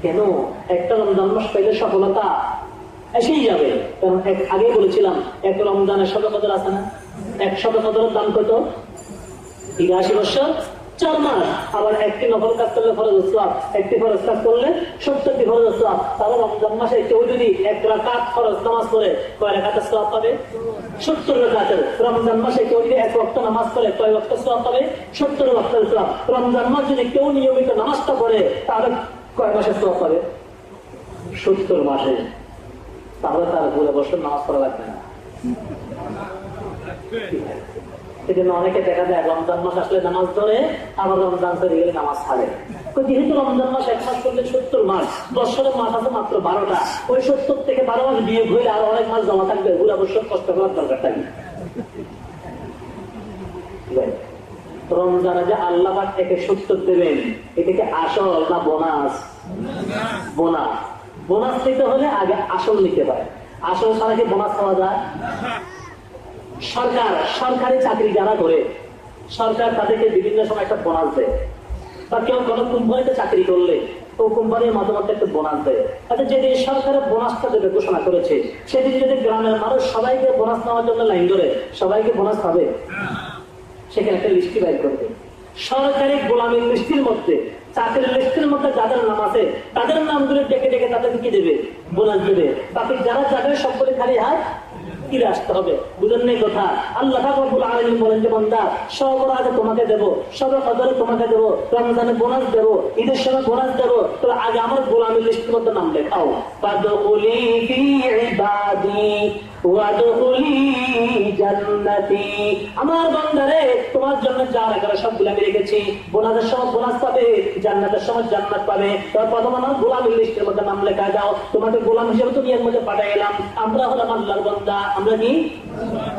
কেন? একটা রমজান মাস পাইলে সফলতা এসেই যাবে। কারণ আগেই বলেছিলাম, এক রমজানের শত কদর আছে না? এক শত কদরের দাম কত? ৮২ বছর 4 মাস। আবার একটি নফল কাজ করলে ফরজ সওয়াব, একটি ফরজ কাজ করলে ৭০টি ফরজ সওয়াব। তাহলে রমজান মাসে কেউ যদি 1 রাকাত ফরজ নামাজ পড়ে কয় রাকাতের সওয়াব পাবে? ৭০ রাকাতের। রমজান মাসে কেউ যদি 1 ওয়াক্ত নামাজ পড়ে কয় ওয়াক্ত সওয়াব পাবে? ৭০ ওয়াক্তের সওয়াব। রমজান মাস যদি কেউ নিয়মিত নামাজটা পড়ে তাহলে কয় মাসের সওয়াব পাবে? ৭০ মাসে। তাহলে তার পুরো বছর নামাজ পড়া লাগবে না। এই জন্য অনেকে দেখা যায় রমজান মাস আসলে নামাজ ধরে, আবার রমজান চলে গেলে নামাজ ছাড়ে। যেহেতু রমজান মাস 1 মাস করলে ৭০ মাস, বছরের মাস আছে মাত্র 12টা। ওই ৭০ থেকে 12 মাস বিয়ে হইলে আরো অনেক মাস জমা থাকবে, পুরো বছর কষ্ট করার দরকার থাকবে। রমজানে যে আল্লাহ পাক একে ৭০ দেবেন, এটাকে আসল না বোনাস? বোনাস। বোনাস নিতে হলে আগে আসল নিতে হয়। আসল ছাড়া কি বোনাস পাওয়া যায়? সরকারি চাকরি যারা করে, সরকার তাদেরকে বিভিন্ন সময় একটা বোনাস দেয়। বা কেউ কোনো কোম্পানিতে চাকরি করলে ও কোম্পানির মাধ্যমে একটা বোনাস দেয়। আচ্ছা, যেদিন সরকারের বোনাসটা দেবে ঘোষণা করেছে, সেদিন যদি গ্রামের মানুষ সবাইকে বোনাস নেওয়ার জন্য লাইন ধরে, সবাইকে বোনাস পাবে? সেখানে একটা লিস্টি বাইর করবে। সরকারি গোলামীর লিস্টির মধ্যে, চাকরির লিস্টের মধ্যে যাদের নাম আছে তাদের নামগুলো ডেকে ডেকে তাদেরকে কি দেবে? বোনাস দেবে। তাতে যারা যাবে সকলে খালি হাত ফিরে আসতে হবে। বুঝেন নাই কথা? আল্লাহ রাব্বুল আলামিন বলেন যে বান্দা, সব রাতে তোমাকে দেব, সব কদরে তোমাকে দেব, রমজানে বোনাস দেব, ঈদের সময় বোনাস দেব। তো আগে আমার গোলামের লিস্টের মধ্যে নাম লেখাও। ফাদখুলি ফি ইবাদি ওয়াদখুলি জান্নাতি। আমার বান্দারে, তোমার জন্য যা রাখা সবগুলো আমি রেখেছি। বোনাসের সময় বোনাস পাবে, জান্নাতের সময় জান্নাত পাবে। তারপর তোমার গোলামের লিস্টের মধ্যে নাম লেখা দাও। তোমাকে গোলাম হিসেবে তুমি এর মধ্যে পাঠিয়ে এলাম। আমরা হলাম আল্লাহর বান্দা। আমরা কি?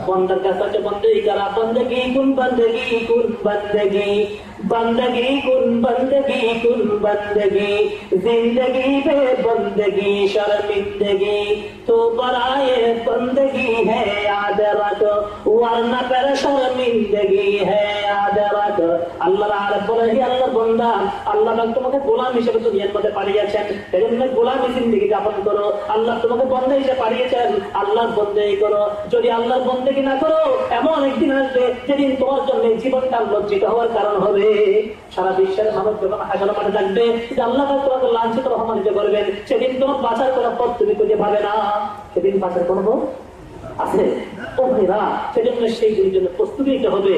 বন্দার কাছে আছে বন্দেগি করা। বন্দেগি কুন বন্দেগি কুন বন্দেগি, বন্দেগি কুন বন্দেগি কুন বন্দেগি, জিंदगी पे बंदगी शर्मिंदगी तो बराए बंदगी है याद रखो, वरना पर शर्मिंदगी है याद रखो। আল্লাহ রাব্বুল আলামিন, আল্লাহর বান্দা, আল্লাহ পাক তোমাকে গোলাম হিসেবে দুনিয়ার মধ্যে পাঠিয়েছেন। এজন্য গোলামি জিন্দেগি যাপন করো। আল্লাহ তোমাকে বন্দা হিসেবে পাঠিয়েছেন, আল্লাহর বন্দেগি করো। যদি আল্লাহর বন্দেগি না করো, এমন একদিন আসবে যেদিন তোমার জন্য জীবনটা লজ্জিত হওয়ার কারণ হবে। সারা বিশ্বের মানুষ যখন হাসর মাঠে থাকবে যে আল্লাহ পাক তোমাকে লাঞ্ছিত অপমানিত করবেন, সেদিন তোমার বাঁচার কোনো পথ তুমি খুঁজে পাবে না। সেদিন বাঁচার কোনো পথ আছে? ও ভাইরা, সেজন্য সেই দিনের জন্য প্রস্তুতি নিতে হবে।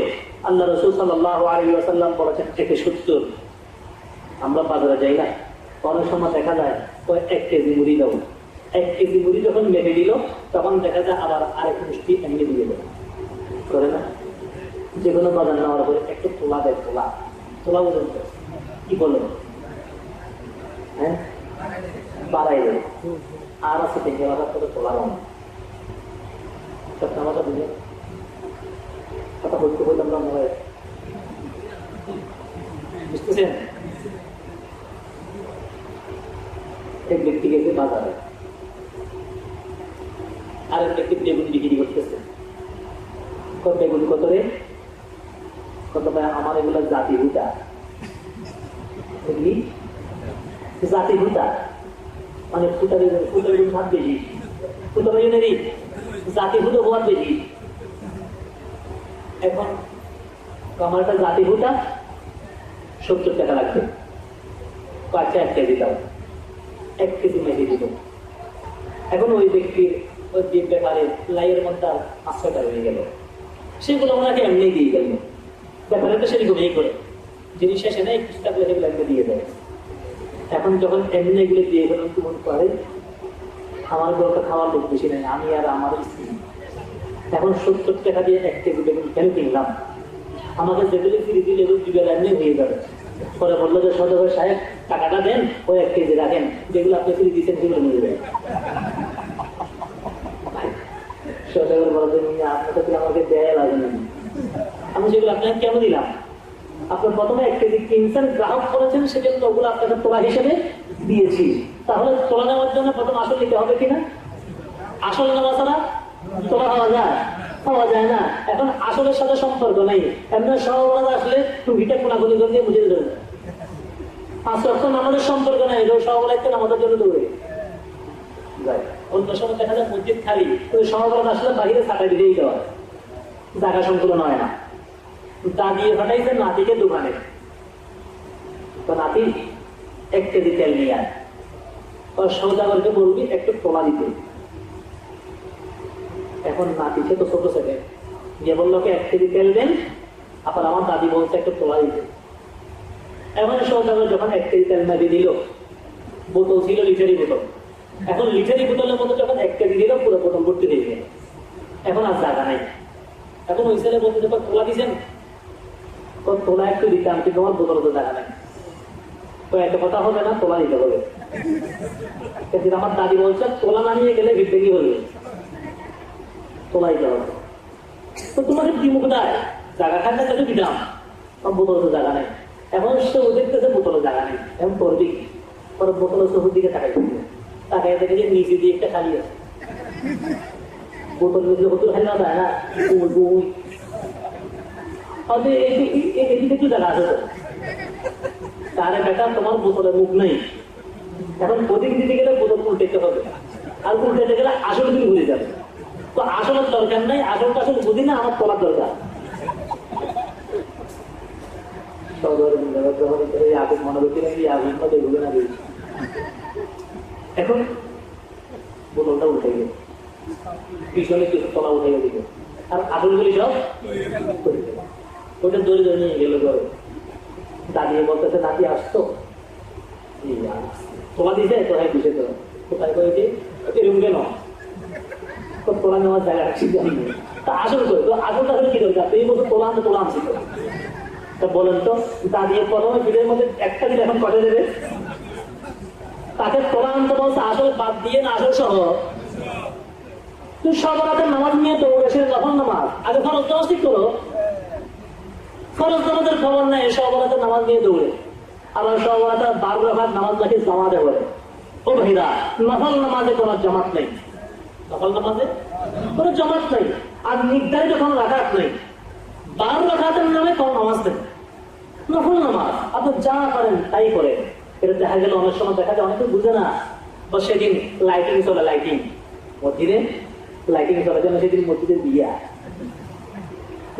আল্লাহ রাসূল সাল্লাল্লাহু আলাইহি ওয়াসাল্লাম বলেছেন 170। আমরা বাজারে যাই না, অনেক সময় দেখা যায় ওই 1 কেজি মুড়ি দাও। 1 কেজি মুড়ি যখন মেপে দিল, তখন দেখা যায় আবার আরেক মুষ্টি এমনি দিয়ে দেয়, করে না? যে কোনো বাজার নেওয়ার পরে একটু তোলা দেয়। তোলা ওজন কি বলো? হ্যাঁ, বাড়াই দেয়। আর আছে 3000 করে তোলা রঙ। কথা বুঝে কথা বলতে বললাম না, মনে হয় বুঝতেছেন? এক ব্যক্তি গেছে বাজারে, আর এক ব্যক্তি বেগুন বিক্রি করতেছে। বেগুন কত রে? কত ভাই? আমার এগুলো জাতি ভুটা। জাতি ভুটা মানে ফুটা বেগুন, ফুটা বেগুন 7 কেজি, ফুটা বেগুনেরই জাতি ভুটো বোয়ার বেশি। এখন আমার একটা জাতি ভুটা 70 টাকা লাগবে। আচ্ছা 1 কেজি দাও। 1 কেজি মেঘে দিব। এখন ওই ব্যক্তির ওই ব্যাপারে লাইয়ের মধ্যে 500 টাকা হয়ে গেল। সেগুলো ওনাকে এমনি দিয়ে গেল। ব্যাপারটা সেরকমই করে যিনি শেষে নেই কিছু টাকা সেগুলো দিয়ে দেয়। এখন যখন এমনি এগুলো দিয়ে গেল, কি মনে করে আমার ঘরটা খাওয়ার লোক বেশি নাই, আমি আর আমার স্ত্রী। এখন 70 টাকা দিয়ে 1 কেজি বেগুন কেন কিনলাম? আমাকে যেগুলো ফিরে দিলে দুবেলা এমনি হয়ে যাবে। পরে বললো যে সদর সাহেব টাকাটা দেন, ওই 1 কেজি রাখেন, যেগুলো আপনি ফিরে দিচ্ছেন সেগুলো নিয়ে যাবেন। সদর বলতে আপনাকে আমাকে দেয় লাগে না, আমি সেগুলো আপনাকে কেন দিলাম? আপনার প্রথমে 1 কেজি কিনছেন, গ্রাহক করেছেন, সেজন্য ওগুলো আপনাকে তোলা হিসেবে দিয়েছি। তাহলে তোলা নেওয়ার জন্য প্রথম আসল নিতে হবে কিনা? আসল নেওয়া ছাড়া তোলা পাওয়া যায় না। এখন আসলের সাথে সম্পর্ক নেই। এমনি সহজ আসলে টুকিটা কোনাকুনি করে দিয়ে বুঝে দেবেন। 5 ওয়াক্ত নামাজের সম্পর্ক নাই, সহবরাইতে নামাজের জন্য দৌড়ে যায়। অন্য সময় দেখা যায় মসজিদ খালি, ওই সহবরাত আসলে বাহিরে ছাটাই দিতেই দেওয়া, জায়গা সংকুলন হয় না। দাঁড়িয়ে ফাটাইছে নাতিকে দোকানে, তো নাতি 1 কেজি তেল নিয়ে আয়, সৌদাগরকে বলবি একটু তোলা দিতে। এখন নাতি সে তো ছোট ছেলে, যে বললো 1 কেজি তেল দেন, আবার আমার দাদি বলছে একটু তোলা দিতে। এখন সৌদাগর যখন 1 কেজি তেল নামিয়ে দিল, বোতল ছিল লিটারি বোতল, এখন লিটারি বোতলের মতো যখন 1 কেজি দিল, পুরো বোতল ভর্তি হয়ে গেল। এখন আর জায়গা নাই। এখন ওই ছেলে বলতে যখন তোলা দিচ্ছেন, তোলা একটু দিতাম, কিন্তু আমার বোতল তো জায়গা নাই। তো এত কথা হবে না, তোলা দিতে হবে। কিন্তু আমার দাদি বলছে তোলা না নিয়ে গেলে ভিড় কি হবে, তোলা দিতে হবে। তো তোমাকে কি মুখ দেয়, জায়গা থাকলে তাকে দিতাম, বোতল তো জায়গা নেই। এখন সে ও দেখতেছে বোতলের জায়গা নেই, এখন করবি পরে বোতলের চোখের দিকে তাকাই তাকাই দেখে যে নিচে দিয়ে একটা খালি আছে। বোতল বোতল খালি না দেয় না, এদিকে একটু জায়গা আছে। তারে বেটা তোমার বোতলের মুখ নেই, এখন ওদিক দিতে গেলে বোতল উল্টেতে হবে, আর উল্টেতে গেলে আসল দিন ঘুরে যাবে। তো আসলের দরকার নাই, আসল আসল বুঝি না, আমার তোলার দরকার। এখন বোতলটা উঠে গেল, পিছনে কিছু তলা উঠে গেল, আর আগুনগুলি সব ওটা দড়ি ধরে নিয়ে গেল ঘরে। দাঁড়িয়ে বলতেছে নাতি আসতো, তোলা দিছে তো, হ্যাঁ দিছে তো, কোথায় করেছি এরকম কেন, তোলা নেওয়ার জায়গা রাখছি জানি তা আসল করে। তো আসলটা হলে কি দরকার, এই বছর তোলা আনতে তোলা আনছি তো বলেন তো, দাঁড়িয়ে প্রথমে ভিড়ের মধ্যে একটা দিন এখন কটে দেবে, তাকে তোলা আনতে বলছে আসল বাদ দিয়ে না আসল সহ। তুই সব রাতের নামাজ নিয়ে দৌড়ে সে যখন নামাজ আগে ফরজ নামাজ ঠিক করো, ফরজ নামাজের খবর নেই, সব রাতের নামাজ নিয়ে দৌড়ে। আবার সব রাতে 12 রাকাত নামাজ নাকি জামাতে বলে। ও ভাইরা, নফল নামাজে কোনো জামাত নেই, নফল নামাজে কোনো জামাত নেই, আর নির্ধারিত কোনো রাকাত নেই। 12 রাকাতের নামে কোনো নামাজ নেই, নফল নামাজ আপনি যা করেন তাই করেন। এটা দেখা গেল অনেক সময় দেখা যায় অনেকে বুঝে না, বা সেদিন লাইটিং চলে, লাইটিং মসজিদে লাইটিং চলে, যেন সেদিন মসজিদে বিয়া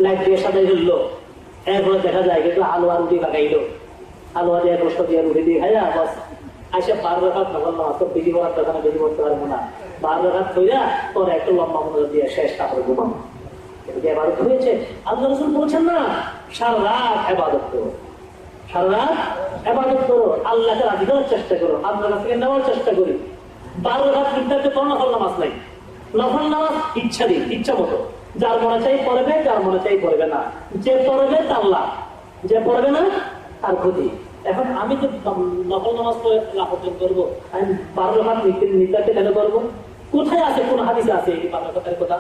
লাইট দিয়ে সাজাই ফেললো। এরপরে দেখা যায় কিন্তু আলোয়া রুটি লাগাইলো, আলোয়া দিয়ে কষ্ট দিয়ে রুটি দিয়ে খাইয়া বাস আইসা 12 রাকাত নফল নামাজ, তো বেশি পড়ার দরকার, বেশি পড়তে পারবো না, 12 রাকাত হইয়া তোর একটু লম্বা মনোযোগ দিয়ে শেষ, তারপরে ঘুমাবো। ইবাদত হয়েছে। আল্লাহ রাসূল বলছেন না, সারা রাত ইবাদত করো, সারা রাত ইবাদত করো, আল্লাহকে রাজি করার চেষ্টা করো, আল্লাহর কাছে নেওয়ার চেষ্টা করি। 12 রাকাত নির্ধারিত কোনো নফল নামাজ নাই। নফল নামাজ ইচ্ছা দিন, ইচ্ছা মতো, যার মনে চাই পড়বে, যার মনে চাই পড়বে না। যে পড়বে তার লাভ, যে পড়বে না তার ক্ষতি। এখন আমি যে নফল নামাজ পড়ে লাভ অর্জন করবো, আমি 12 রাকাত নির্ধারিত কেন করবো? কোথায় আছে, কোন হাদিসে আছে এই 12 রাকাতের কথা?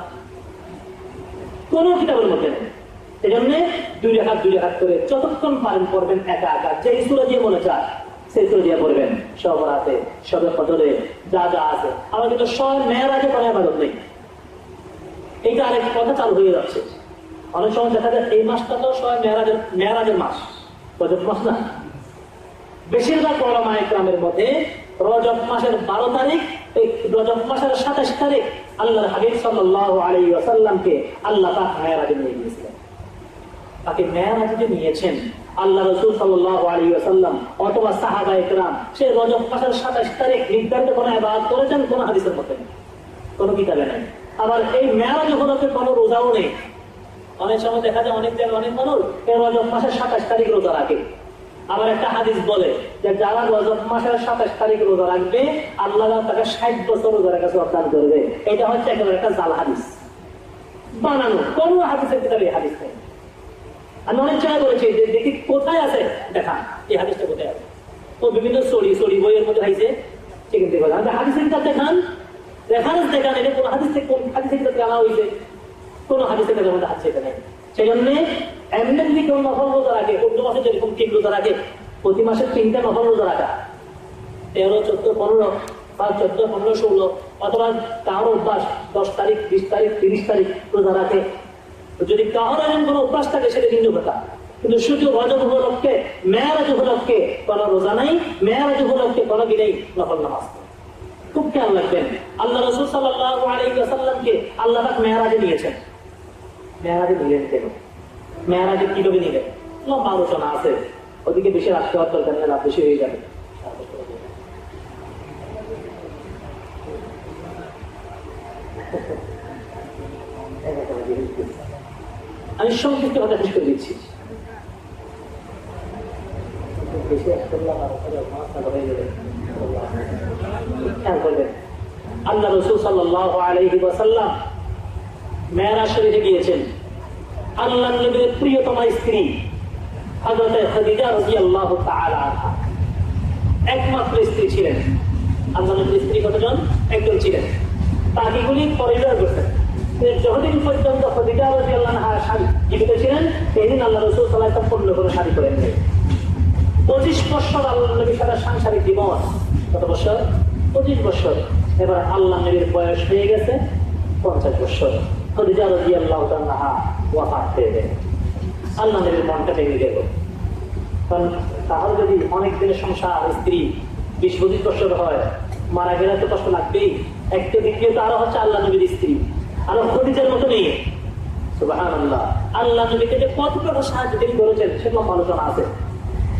কোন কিতাবের মধ্যে নেই। এই জন্য 2 রাকাত করে যতক্ষণ পারেন পড়বেন, একা একা যে সূরা দিয়ে মনে চায় সেই সূরা দিয়ে পড়বেন। সব রাতে, সবে ফজরে যা যা আছে। আমার কিন্তু সব মেয়েরাজে কোনো ইবাদত নেই, এইটা আরেক কথা চালু হয়ে যাচ্ছে। অনেক সময় দেখা যায় এই মাসটা তো সব মেয়েরাজের মাস, রজব মাস না। বেশিরভাগ ওলামায়ে কেরামের মধ্যে রজব মাসের 12 তারিখ, এই রজব মাসের 27 তারিখ আল্লাহর হাবিব সাল্লাল্লাহু আলাইহি ওয়াসাল্লামকে আল্লাহ পাক মেরাজে নিয়ে গিয়েছিলেন। তাকে মেরাজে নিয়েছেন আল্লাহ রাসূল সাল্লাল্লাহু আলাইহি ওয়াসাল্লাম অথবা সাহাবায়ে কেরাম। সে রজব মাসের 27 তারিখ নির্ধারিত কোনো ইবাদত করেছেন কোন হাদিসের মধ্যে নেই, কোনো কিতাবে নেই। আবার এই মেরাজ উপলক্ষে কোনো রোজাও নেই। অনেক সময় দেখা যায় অনেক জায়গায় অনেক মানুষ এই রজব মাসের 27 তারিখ রোজা রাখে। আবার একটা হাদিস বলে যে যারা রজব মাসের 27 তারিখ রোজা রাখবে আল্লাহ তাকে 60 বছর রোজা রাখা সওয়াব করবে। এটা হচ্ছে একেবারে একটা জাল হাদিস, বানানো, কোন হাদিসের কিতাবে হাদিস নেই। আমি অনেক জায়গায় বলেছি যে দেখি কোথায় আছে দেখা, এই হাদিসটা কোথায় আছে। ও বিভিন্ন সরি বইয়ের মধ্যে হাইছে, সেখান থেকে বলে হাদিসের কিতাব দেখান, রেফারেন্স দেখান, এটা কোন হাদিস থেকে কোন হাদিসের কিতাবে আনা হয়েছে, কোন হাদিসের কিতাবের মধ্যে আছে এটা নেই। সেই জন্য এমনি যদি কেউ নফল রোজা রাখে, উর্দু মাসে যেরকম 3 রোজা রাখে, প্রতি মাসে 3টা নফল রোজা রাখা, 13, 14, 15 বা 14, 15, 16, অথবা কারোর অভ্যাস 10 তারিখ, 20 তারিখ, 30 তারিখ রোজা রাখে। যদি কারোর এমন কোনো অভ্যাস থাকে সেটা ভিন্ন কথা, কিন্তু শুধু রজব উপলক্ষে, মেয়ারাজ উপলক্ষে কোনো রোজা নাই, মেয়ারাজ উপলক্ষে কোনো দিনেই নফল নামাজ। খুব খেয়াল রাখবেন, আল্লাহ রাসূল সাল্লাল্লাহু আলাইহি ওয়াসাল্লামকে আল্লাহ পাক মেয়ারাজে নিয়েছেন। মেয়ারাজে নিলেন কেন? মেয়ারাজে কিভাবে নিলেন? লম্বা আলোচনা আছে, ওদিকে বেশি রাখতে হওয়ার দরকার নেই, রাত বেশি হয়ে যাবে। আমি সংক্ষিপ্ত কথা শেষ করে দিচ্ছি। আল্লাহ রাসূল সাল্লাল্লাহু আলাইহি ওয়াসাল্লাম মেরাজ শরীফে গিয়েছেন। আল্লাহর নবীর প্রিয়তমা স্ত্রী হযরত খাদিজা রাদিয়াল্লাহু তাআলা আনহা একমাত্র স্ত্রী ছিলেন। আল্লাহর নবীর স্ত্রী কতজন? একজন ছিলেন। বাকিগুলি পরিবার করতেন। যতদিন পর্যন্ত খাদিজা রাদিয়াল্লাহু আনহা জীবিত ছিলেন, সেদিন আল্লাহ রাসূল সাল্লাল্লাহু আলাইহি ওয়াসাল্লাম পূর্ণ করে শাদী করেন নাই। 25 বছর আল্লাহ নবীর সাথে সাংসারিক জীবন। কত বছর? 25 বছর। এবার আল্লাহ নবীর বয়স হয়ে গেছে 50 বছর। খাদিজা রাদিয়াল্লাহু আনহা ওয়াফাত হয়ে গেলেন। আল্লাহ নবীর মনটা ভেঙে গেল। কারণ তাহলে যদি অনেক দিনের সংসার, স্ত্রী 20-25 বছর হয়, মারা গেলে তো কষ্ট লাগবেই। একটা দ্বিতীয়ত আরো হচ্ছে আল্লাহ নবীর স্ত্রী, আরো খাদিজার মতো নেই। সুবহানাল্লাহ। আল্লাহ নবীকে যে কতটা সাহায্য তিনি করেছেন সেগুলো আলোচনা আছে।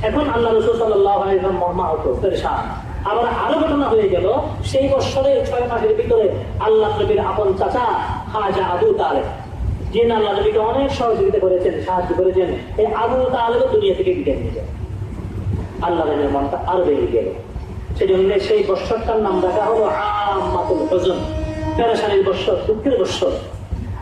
এখন আল্লাহ রাসূল সাল্লাল্লাহু আলাইহি ওয়াসাল্লাম মর্মাহত, পেরেশান। আবার আরো ঘটনা হয়ে গেল, সেই বছরের 6 মাসের ভিতরে আল্লাহ নবীর আপন চাচা খাজা আবু তালেব, যিনি আল্লাহ নবীকে অনেক সহযোগিতা করেছেন, সাহায্য করেছেন, এই আবু তালেব দুনিয়া থেকে বিদায় নিয়ে যায়। আল্লাহ নবীর মনটা আরো বেড়ে গেল। সেজন্য সেই বৎসরটার নাম রাখা হলো আম্মাতুল হুজন, পেরেশানির বৎসর, দুঃখের বৎসর।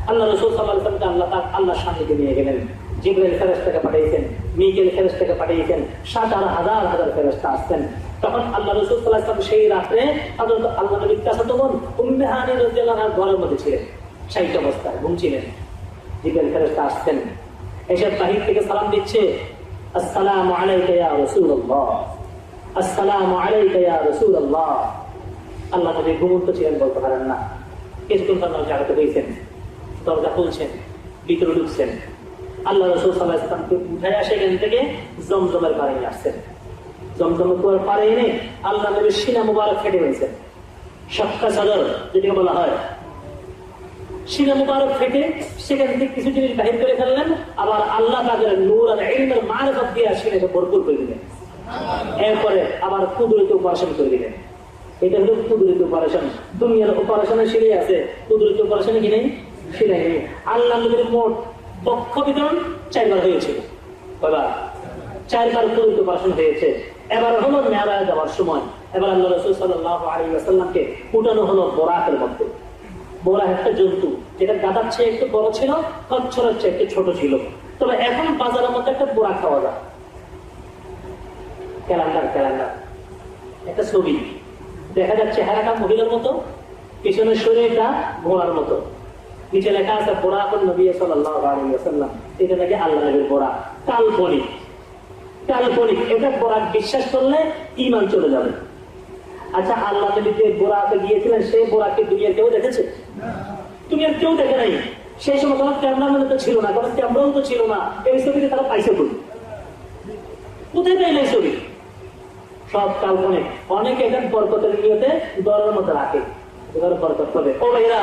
আল্লাহ রাসূল সাল্লাল্লাহু আলাইহি ওয়াসাল্লাম আল্লাহর সামনে নিয়ে গেলেন। জিবরাইল ফেরেশতাকে পাঠিয়েছেন, মিকাইল ফেরেশতাকে পাঠিয়েছেন, 70,000 ফেরেশতা আসছেন। তখন আল্লাহ রাসূল সাল্লাল্লাহু আলাইহি ওয়াসাল্লাম সেই রাতে হযরত আল্লাহ নবীর চাচাতো বোন উম্মে হানি রাদিয়াল্লাহু আনহা ঘরের মধ্যে ছিলেন, শায়িত অবস্থায় ঘুমছিলেন। জিবরাইল ফেরেশতা আসছেন, এসে বাহির থেকে সালাম দিচ্ছে, আসসালামু আলাইকা ইয়া রাসূলুল্লাহ, আসসালামু আলাইকা ইয়া রাসূলুল্লাহ। আল্লাহ নবী ঘুমন্ত ছিলেন, বলতে পারেন না। কিছুক্ষণ পর জাগ্রত হয়েছেন, দরজা খুলছেন, ভিতরে ঢুকছেন। আল্লাহ রাসূল সাল্লাল্লাহু আলাইহি ওয়াসাল্লামকে উঠায় সেখান থেকে জমজমের পাড়ে নিয়ে আসছেন। জমজমের কুয়ার পাড়ে এনে আল্লাহ নবীর সিনা মুবারক ফেটে ফেলছেন। সাক্কা চাদর যেটাকে বলা হয়, সিনা মুবারক ফেটে সেখান থেকে কিছু জিনিস বাহির করে ফেললেন। আবার আল্লাহ তাদের নূর আর ইলমের মারিফত দিয়ে সিনাকে ভরপুর করে দিলেন। এরপরে আবার কুদরতি অপারেশন করে দিলেন। এটা হলো কুদরতি অপারেশন। দুনিয়ার অপারেশনে সিলাই আছে, কুদরতি অপারেশনে কি নেই? সিলাই নেই। আল্লাহ নবীর মোট বক্ষ বিতরণ 4 বার হয়েছিল। এবার 4 বার কুদরতি অপারেশন হয়েছে। এবার হলো মেরাজ যাওয়ার সময়, এবার আল্লাহ রাসূল সাল্লাল্লাহু আলাইহি ওয়াসাল্লামকে উঠানো হলো বোরাকের মধ্যে। বোরাক একটা জন্তু, যেটা গাধার চেয়ে একটু বড় ছিল, কচ্ছপের চেয়ে একটু ছোট ছিল। তবে এখন বাজারের মধ্যে একটা বোরাক খাওয়া যায়, ক্যালেন্ডার একটা ছবি দেখা যাচ্ছে, হেরাকা মহিলার মতো, পিছনের শরীরটা ঘোড়ার মতো, নিচে লেখা আছে বোরাকুন নবী সাল্লাল্লাহু আলাইহি ওয়াসাল্লাম। এটা নাকি আল্লাহ নবীর বোরাক, কাল্পনিক। এটা বোরাক বিশ্বাস করলে ঈমান চলে যাবে। আচ্ছা, আল্লাহ নবী যে বোরাকে গিয়েছিলেন, সেই বোরাককে দুনিয়ার কেউ দেখেছে? দুনিয়ার কেউ দেখে নাই। সেই সময় কোনো ক্যামেরাম্যান তো ছিল না, কোনো ক্যামেরাও তো ছিল না। এই ছবিতে তারা পাইছে কোথায় পাইলে এই ছবি? সব কাল্পনিক। অনেকে এটা বরকতের নিয়তে ঘরের মধ্যে রাখে, বরকত হবে। ও ভাইরা,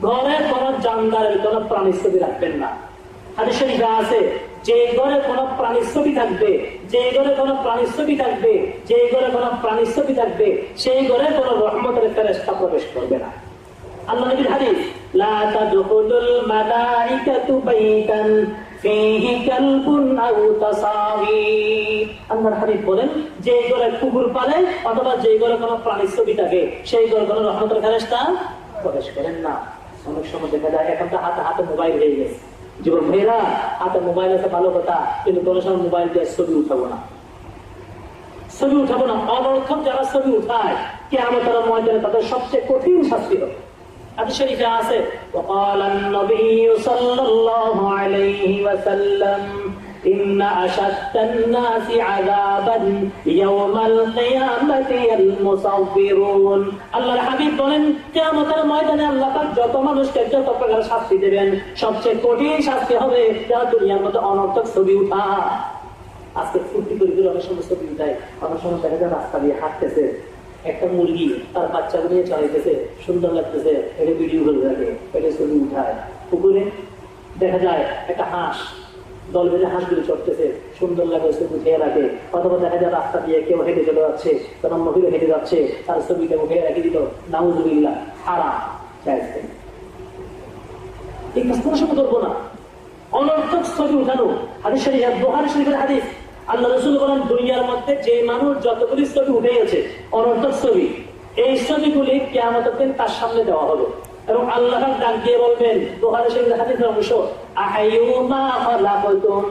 ঘরে কোন জানদারের কোন প্রাণীর ছবি রাখবেন না। হাদিস শরীফে আছে, যে ঘরে কোন প্রাণীর ছবি থাকবে, যে ঘরে কোন প্রাণীর ছবি থাকবে, যে ঘরে কোন প্রাণীর ছবি থাকবে, সেই ঘরে কোন রহমতের ফেরেশতা প্রবেশ করবে না। আল্লাহ নবীর হাদিস, লা তাদখুলুল মালাইকাতু বাইতান ফীহি কালবুন আও তাসাবি। আল্লাহর হাবিব বলেন, যে ঘরে কুকুর পালে অথবা যে ঘরে কোনো প্রাণীর ছবি থাকে, সেই ঘরে কোনো রহমতের ফেরেশতা প্রবেশ করেন না। অনেক সময় দেখা যায়, এখন তো হাতে মোবাইল হয়ে গেছে। যুবক ভাইরা, হাতে মোবাইল আছে ভালো কথা, কিন্তু কোনো সময় মোবাইল দিয়ে ছবি উঠাবো না। অনর্থক যারা ছবি উঠায়, কিয়ামতের ময়দানে তাদের সবচেয়ে কঠিন শাস্তি হবে। হাদিস শরীফে আছে, ওয়াকালান নবী সাল্লাল্লাহু আলাইহি ওয়াসাল্লাম ইন্না আশাদ্দান নাসি আযাবান ইয়াওমাল কিয়ামাতিল মুসাফফিরুন। আল্লাহর হাবিব বলেন, কিয়ামতের ময়দানে আল্লাহ পাক যত মানুষকে যত প্রকার শাস্তি দেবেন, সবচেয়ে কঠিন শাস্তি হবে যারা দুনিয়ার মধ্যে অনর্থক ছবি উঠা। আজকে ফুর্তি করে অনেক সময় ছবি উঠায়, অনেক সময় দেখা যায় রাস্তা দিয়ে হাঁটতেছে, একটা মুরগি তার বাচ্চা নিয়ে চলাইতেছে, সুন্দর লাগতেছে, এটা ভিডিও করে রাখে, এটা ছবি উঠায়। পুকুরে দেখা যায় একটা হাঁস, দল বেঁধে হাঁসগুলি চড়তেছে, সুন্দর লাগে, ছবি উঠিয়ে রাখে। অথবা দেখা যায় রাস্তা দিয়ে কেউ হেঁটে চলে যাচ্ছে, তখন মহিলা হেঁটে যাচ্ছে, তার ছবিটা উঠিয়ে রেখে দিল, নাউজুবিল্লাহ, হারাম। এই কাজ কোনো সময় করবো না। অনর্থক ছবি উঠানো, হাদিস শরীফ, বুখারী শরীফের হাদিস, আল্লাহ রাসূল বলেন, দুনিয়ার মধ্যে যে মানুষ যতগুলি ছবি উঠেছে অনর্থক ছবি, এই ছবিগুলি কিয়ামতের দিন তার সামনে দেওয়া হবে এবং আল্লাহ ডাক দিয়ে বলবেন, বুখারী শরীফের হাদিসের অংশ, আহাইয়ু মা খালাকতুম,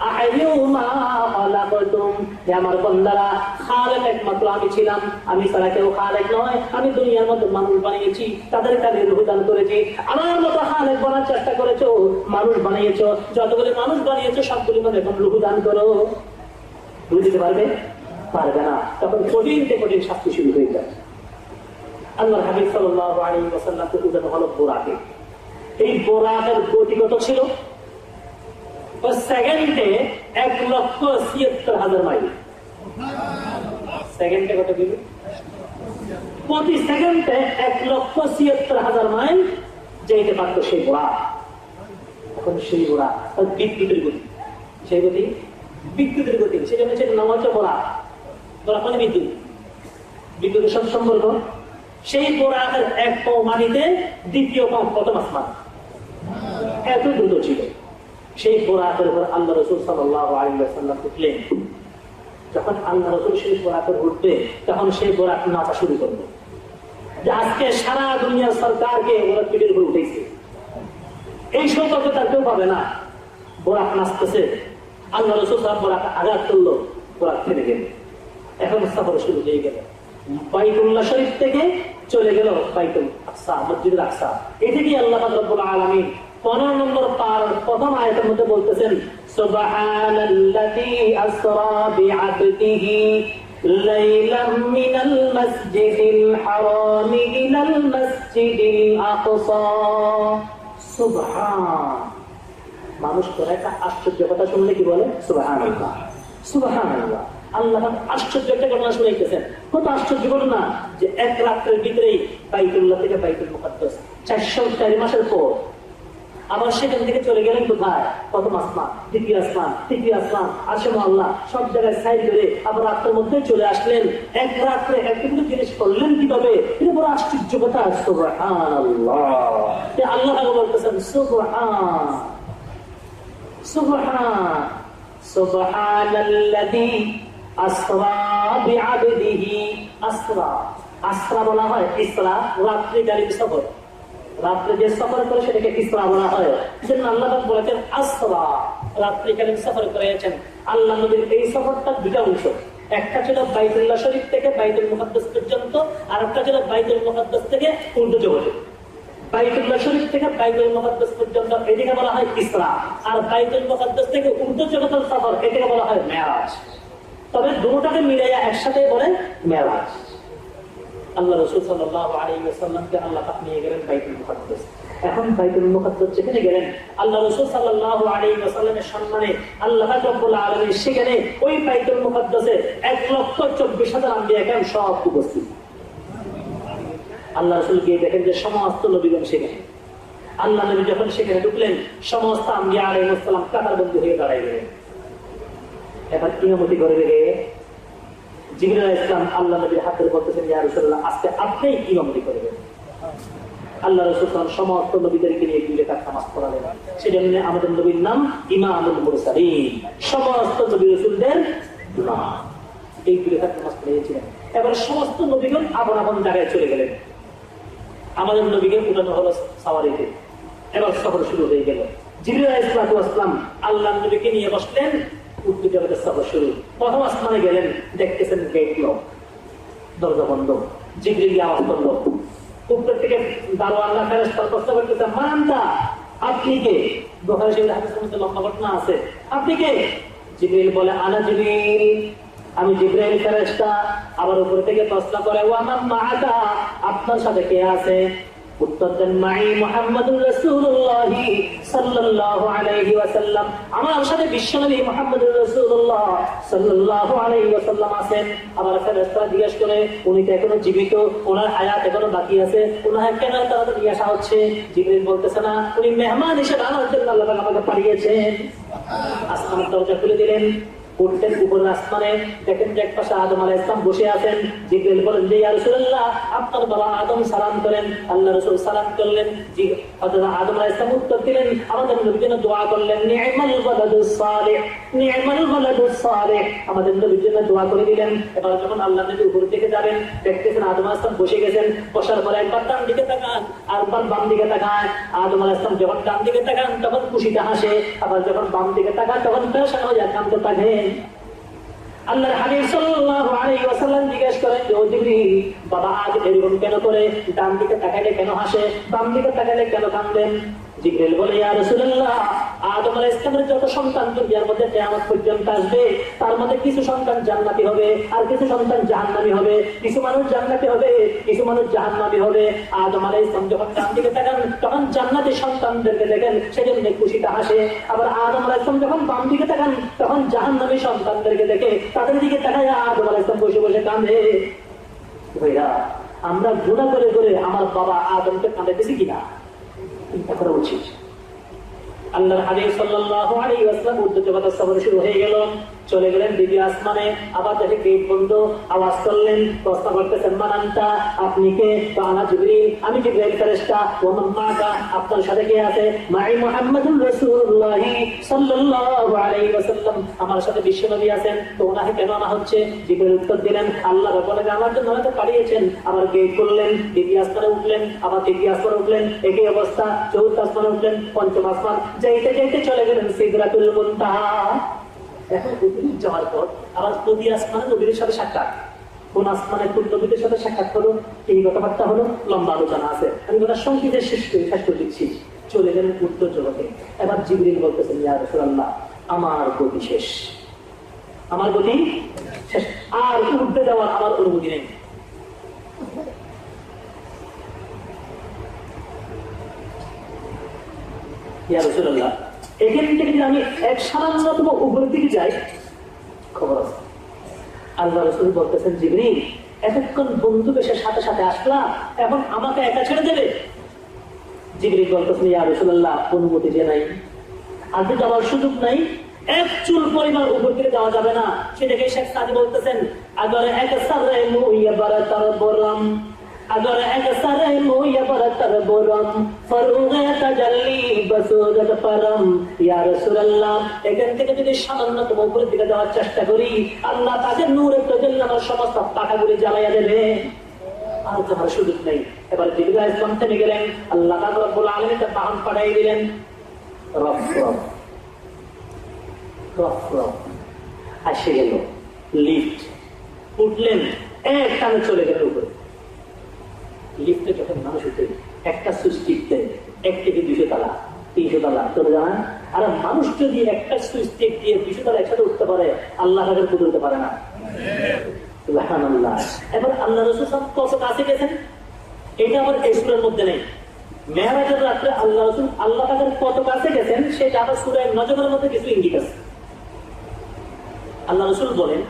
আহাইয়ু মা খালাকতুম। হে আমার বান্দারা, খালেক একমাত্র আমি ছিলাম, আমি ছাড়া কেউ খালেক নয়। আমি দুনিয়ার মধ্যে মানুষ বানিয়েছি, তাদের কাজে রূহ দান করেছি। আমার মতো খালেক বানার চেষ্টা করেছো, মানুষ বানিয়েছো, যতগুলি মানুষ বানিয়েছো সবগুলি মধ্যে এখন রূহ দান করো। রূহ দিতে পারবে? পারবে না। তখন কঠিন থেকে কঠিন শাস্তি শুরু হয়ে যায়। আল্লাহর হাবিব সাল্লাল্লাহু আলাইহি ওয়াসাল্লামকে উঠানো হলো বোরাকে। এই বোরাকের গতি কত ছিল? সেকেন্ডে 1,76,000 মাইল। সেকেন্ডে কত কিলো? প্রতি সেকেন্ডে 1,76,000 মাইল যেতে পারত সেই বোরাক। এখন সেই বোরাক বিদ্যুতের গতি, সেই গতি বিদ্যুতের গতি, সেজন্য সেটা নাম হচ্ছে বোরাক। বোরাক মানে বিদ্যুৎ, বিদ্যুতের সাথে সম্পর্ক। সেই বোরাকের এক পাও মাটিতে, দ্বিতীয় পাও প্রথম আসমান, এত দ্রুত ছিল। সেই বোরাকের উপর আল্লাহ রাসূল সাল্লাল্লাহু আলাইহি ওয়াসাল্লাম উঠলেন। যখন আল্লাহ রাসূল সেই বোরাকের উঠবে, তখন সেই বোরাক নাচা শুরু করবে। যে আজকে সারা দুনিয়ার সরকারকে ওরা পিঠের উপর উঠেছে, এই সৌভাগ্য তার কেউ পাবে না। বোরাক নাচতেছে, আল্লাহ রাসূল সাল্লাল্লাহু আলাইহি ওয়াসাল্লাম আঘাত করলো, বোরাক থেমে গেল। এখন সফর শুরু হয়ে গেল। বাইতুল্লাহ শরীফ থেকে চলে গেল বাইতুল আকসা, মসজিদুল আকসা। এদিকে আল্লাহ রাব্বুল আলামিন 15 নম্বর পার প্রথম আয়াতের মধ্যে বলতেছেন, সুবহানাল্লাযী আসরা বিআবদিহি লাইলাম মিনাল মাসজিদিল হারাম ইলাল মাসজিদিল আকসা। সুবহান, মানুষ করে একটা আশ্চর্য কথা শুনলে কি বলে? সুবহানাল্লাহ, সুবহানাল্লাহ। আল্লাহ আশ্চর্য একটা ঘটনা শুনাইতেছেন। কত আশ্চর্য ঘটনা যে এক রাত্রের ভিতরেই বাইতুল্লাহ থেকে বাইতুল মুকাদ্দাস 404 মাসের পর আবার সেখান থেকে চলে গেলেন কোথায়? প্রথম আসমান, দ্বিতীয় আসমান, তৃতীয় আসমান, আরশে আল্লাহ, সব জায়গায় সাইড করে আবার রাত্রের মধ্যে চলে আসলেন। এক রাত্রে একটুকু জিনিস করলেন কিভাবে? এটা বড় আশ্চর্য কথা। সুবহানাল্লাহ। আল্লাহ বলতেছেন সুবহান, সুবহান, সুবহানাল্লাযী আসরা বিআবদিহি। আসরা, আসরা বলা হয় ইসরা, রাত্রিকালীন সফর। রাত্রে যে সফর করে সেটাকে ইসরা বলা হয়। সেজন্য আল্লাহ পাক বলেছেন আসরা, রাত্রিকালীন সফর করেছেন। আল্লাহ নবীর এই সফরটা দুটা অংশ। একটা ছিল বাইতুল্লাহ শরীফ থেকে বাইতুল মুকাদ্দাস পর্যন্ত, আর একটা ছিল বাইতুল মুকাদ্দাস থেকে উর্দু জগতে। বাইতুল্লাহ শরীফ থেকে বাইতুল মুকাদ্দাস পর্যন্ত এটাকে বলা হয় ইসরা, আর বাইতুল মুকাদ্দাস থেকে উর্দু জগতের সফর এটাকে বলা হয় মেরাজ। তবে দুটোটাকে মিলাইয়া একসাথে বলে মেরাজ। আল্লাহ রাসূল সাল্লাল্লাহু আলাইহি ওয়াসাল্লামকে আল্লাহ পাক নিয়ে গেলেন বাইতুল মুকাদ্দাস। এখন বাইতুল মুকাদ্দাস যেখানে গেলেন, আল্লাহ রাসূল সাল্লাল্লাহু আলাইহি ওয়াসাল্লামের সম্মানে আল্লাহ রাব্বুল আলামিন সেখানে ওই বাইতুল মুকাদ্দাসে 1,24,000 আম্বিয়া কেরাম সব উপস্থিত। আল্লাহ রাসূল গিয়ে দেখেন যে সমস্ত নবীগণ সেখানে। আল্লাহ নবী যখন সেখানে ঢুকলেন, সমস্ত আম্বিয়া আলাইহিস সালাম কাতারবন্দী হয়ে দাঁড়ায় গেলেন। এবার ইমামতি করে রেখে জিবরাইল আলাইহিস সালাম আল্লাহ নবীর হাতে বলতেছেন, ইয়া রাসূলুল্লাহ, আজকে আপনিই ইমামতি করবেন। আল্লাহ রাসূল সমস্ত নবীদেরকে নিয়ে 2 রাকাত নামাজ পড়ালেন। সেজন্য আমাদের নবীর নাম ইমামুল মুরসালিন, সমস্ত নবী রাসূলদের ইমাম। এই 2 রাকাত নামাজ পড়িয়েছিলেন। এবার সমস্ত নবীগণ আপন আপন জায়গায় চলে গেলেন। আমাদের নবীকে উঠানো হলো সাওয়ারিতে। এবার সফর শুরু হয়ে গেল। জিবরাইল আলাইহিস সালাম আল্লাহ নবীকে নিয়ে বসলেন। উর্দু জগতের সফর শুরু। প্রথম আসমানে গেলেন, দেখতেছেন গেট লক, দরজা বন্ধ। জিবরিল আওয়াজ করলো, উপর থেকে দারোয়ানরা ফেরেশতা প্রশ্ন করতেছে, মান আনতা, আপনি কে? বুখারী শরীফের হাদিসের মধ্যে লম্বা ঘটনা আছে, আপনি কে? জিবরিল বলে আনা জিবরিল, আমি জিবরাইল ফেরেশতা। আবার উপর থেকে প্রশ্ন করে ওয়া মান মাআকা, আপনার সাথে কে আছে? উত্তর দেন মাই মুহাম্মাদুর রাসূলুল্লাহ সাল্লাল্লাহু আলাইহি ওয়াসাল্লাম, আমার সাথে বিশ্বনবী মুহাম্মদুর রাসূলুল্লাহ সাল্লাল্লাহু আলাইহি ওয়াসাল্লাম আছেন। আবার ফেরেশতা জিজ্ঞেস করে উনি তো এখনো জীবিত, ওনার হায়াত এখনো বাকি আছে, ওনাকে কেন তাড়াতাড়ি আসা হচ্ছে? জিবরিল বলতেছে না, উনি মেহমান হিসেবে আনার জন্য আল্লাহ তাআলা আমাকে পাঠিয়েছেন। আসমানের দরজা খুলে দিলেন, উঠলেন উপরের আসমানে, দেখেন যে এক পাশে আদম আলাইহিস সালাম বসে আছেন। জিবরিল বলেন যে ইয়া রাসূলুল্লাহ, আপনার বাবা আদম সালাম করেন। আল্লাহ রাসূল সালাম করলেন। হযরত আদম আলাইহিস সালাম উত্তর দিলেন, আমাদের নবীর জন্য দোয়া করলেন, নি'মাল ওয়ালাদুস সালিহ, নি'মাল ওয়ালাদুস সালিহ, আমাদের নবীর জন্য দোয়া করে দিলেন। এবার যখন আল্লাহ নবী উপর দিকে যাবেন, দেখতেছেন আদম আলাইহিস সালাম বসে গেছেন। বসার পরে একবার ডান দিকে তাকান, আরেকবার বাম দিকে তাকান। আদম আলাইহিস সালাম যখন ডান দিকে তাকান তখন খুশিতে হাসে, আবার যখন বাম দিকে তাকান তখন পেরেশান হয়ে যায়, কাঁদতে থাকে। আল্লাহর হাবিব সাল্লাল্লাহু আলাইহি ওয়াসাল্লাম জিজ্ঞেস করেন, ও জিবরিল, বাবা আজ এরকম কেন করে? ডান দিকে তাকাইলে কেন হাসে, বাম দিকে তাকাইলে কেন কাঁদেন? জিবরিল বলে, ইয়া রাসূলুল্লাহ, আদম আলাইহিস সালামের যত সন্তান দুনিয়ার মধ্যে কিয়ামত পর্যন্ত আসবে, তার মধ্যে কিছু সন্তান জান্নাতি হবে আর কিছু সন্তান জাহান্নামী হবে। কিছু মানুষ জান্নাতি হবে, কিছু মানুষ জাহান্নামী হবে। আদম আলাইহিস সালাম যখন ডান দিকে তাকান তখন জান্নাতি সন্তানদেরকে দেখেন, সেজন্য খুশিতে হাসে। আবার আদম আলাইহিস সালাম যখন বাম দিকে তাকান তখন জাহান্নামী সন্তানদেরকে দেখে, তাদের দিকে তাকায় আদম আলাইহিস সালাম বসে বসে কাঁদে। ভাইরা, আমরা গুনাহ করে করে আমার বাবা আদমকে কাঁদাইতেছি কিনা? চিন্তা করা উচিত। আল্লাহর হাবিব সাল্লাল্লাহু আলাইহি ওয়াসাল্লাম উদ্যত কথা সফর শুরু হয়ে গেল, চলে গেলেন দিবি আসমানে। আবার দেখে গেট বন্ধ, আওয়াজ করলেন, প্রশ্ন করতেছেন, মান আনতা, আপনি কে? তো আনা জিবরিল, আমি জিবরাইল ফেরেশতা। ওয়া মান মাআকা, আপনার সাথে কে আছে? মাই মুহাম্মাদুর রাসূলুল্লাহ সাল্লাল্লাহু আলাইহি ওয়াসাল্লাম, আমার সাথে বিশ্বনবী আছেন। তো ওনাকে কেন আনা হচ্ছে? জিবরাইল উত্তর দিলেন, আল্লাহ বলে আমার জন্য আমাকে পাঠিয়েছেন। আবার গেট করলেন, দিবি আসমানে উঠলেন, আবার তৃতীয় আসমানে উঠলেন, একই অবস্থা। চতুর্থ আসমানে উঠলেন, পঞ্চম আসমান, যাইতে যাইতে চলে গেলেন সিদরাতুল মুনতাহা। এখন পৃথিবী যাওয়ার পর আবার প্রতি আসমানে নবীর সাথে সাক্ষাৎ। কোন আসমানে কোন নবীদের সাথে সাক্ষাৎ হলো, এই কথাবার্তা হলো, লম্বা আলোচনা আছে। আমি কথা সংক্ষেপে শেষ করে দিচ্ছি। চলে গেলেন উত্তর জগতে। এবার জিবরিল বলতেছেন, ইয়া রাসূলুল্লাহ, আমার গতি শেষ, আমার গতি শেষ, আর উঠতে যাওয়ার আমার অনুমতি নেই। ইয়া রাসূলুল্লাহ, এখান থেকে যদি আমি এক সামান্যতম উপরের দিকে যাই, খবর আছে। আল্লাহ রাসূল বলতেছেন, জিবরিল, এতক্ষণ বন্ধু বেশের সাথে সাথে আসলা, এখন আমাকে একা ছেড়ে দেবে? জিবরিল বলতেছেন, ইয়া রাসূলুল্লাহ, অনুমতি যে নাই, আগে যাওয়ার সুযোগ নাই, এক চুল পরিমাণ উপর দিকে যাওয়া যাবে না। সেটাকে শেখ সাদি বলতেছেন, আগর এক সারে মুইয়া বারাতার বরম, अगर अक्सर मुया बरतर बोरम फरूगे तजल्ली बसूरत परम या रसूलुल्लाह এখান থেকে যদি সামান্যতম উপরের দিকে যাওয়ার চেষ্টা করি আল্লাহ তাদের নূরের তাজাল্লি আমার সমস্ত পাখাগুলি জ্বালাইয়া দেবে আর তোমার সুযোগ নেই এবার জিবরাইল আলাইহিস সালাম থেমে গেলেন আল্লাহ পাক রব্বুল আলামিন তার বাহন পাঠিয়ে দিলেন রফ আসে গেল লিফট উঠলেন এক টানে চলে গেলেন উপরে লিফটে যখন মানুষ উঠে একটা সুইচ টিপতে 1 থেকে 200 তলা 300 তলা চলে যান আর মানুষ যদি একটা সুইচ টিপ দিয়ে 200 তলা একসাথে উঠতে পারে আল্লাহ তাদের কুদরতে পারে না সুবহানাল্লাহ এবার আল্লাহ রাসূল কত কাছে গেছেন এটা আবার এই সূরার মধ্যে নেই মেরাজের রাতে আল্লাহ রাসূল আল্লাহ তাদের কত কাছে গেছেন সেটা আবার সূরা নজমের মধ্যে কিছু ইঙ্গিত আছে আল্লাহ রাসূল বলেন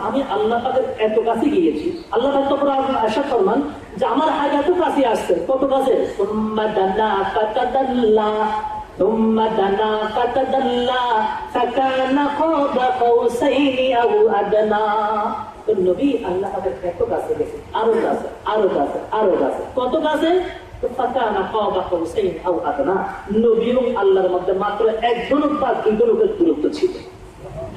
আমি আল্লাহ পাকের এত কাছে গিয়েছি আল্লাহ পাক তো পুরো আশা ফরমান যে আমার হাত এত কাছে আসছে কত কাছে সুম্মা দানা ফাতাদাল্লা সুম্মা দানা ফাতাদাল্লা ফাকানা কাবা কাউসাইনি আও আদনা তো নবী আল্লাহ পাকের এত কাছে গেছে আরো কাছে আরো কাছে আরো কাছে কত কাছে তো ফাকানা কাবা কাউসাইনি আও আদনা নবী এবং আল্লাহর মধ্যে মাত্র এক ধনুক বা দুই ধনুকের দূরত্ব ছিল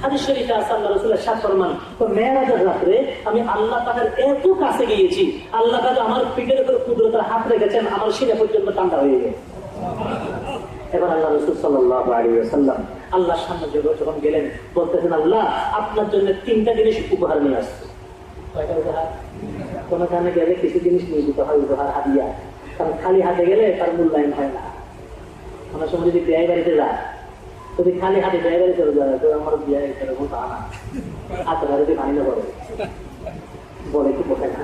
হাদিস শরীফে আছে আল্লাহ রাসূলের সাথে ফরমান তো মেরাজের রাতে আমি আল্লাহ পাকের এত কাছে গিয়েছি আল্লাহ পাক আমার পিঠের উপর কুদরতের হাত রেখেছেন আমার সিনা পর্যন্ত ঠান্ডা হয়ে গেছে এবার আল্লাহ রাসূল সাল্লাল্লাহু আলাইহি ওয়াসাল্লাম আল্লাহর সামনে যখন গেলেন বলতেছেন আল্লাহ আপনার জন্য 3টা জিনিস উপহার নিয়ে আসছে কয়টা উপহার কোনখানে গেলে কিছু জিনিস নিয়ে দিতে হয় উপহার হাদিয়া কারণ খালি হাতে গেলে তার মূল্যায়ন হয় না অনেক সময় যদি বিয়ে বাড়িতে যায় যদি খালি হাতে জায়গায় চলে যায় তো আমার বিয়ে এরকম তা না, হাতে যদি পানি না বলে বলে কি বোঝে না,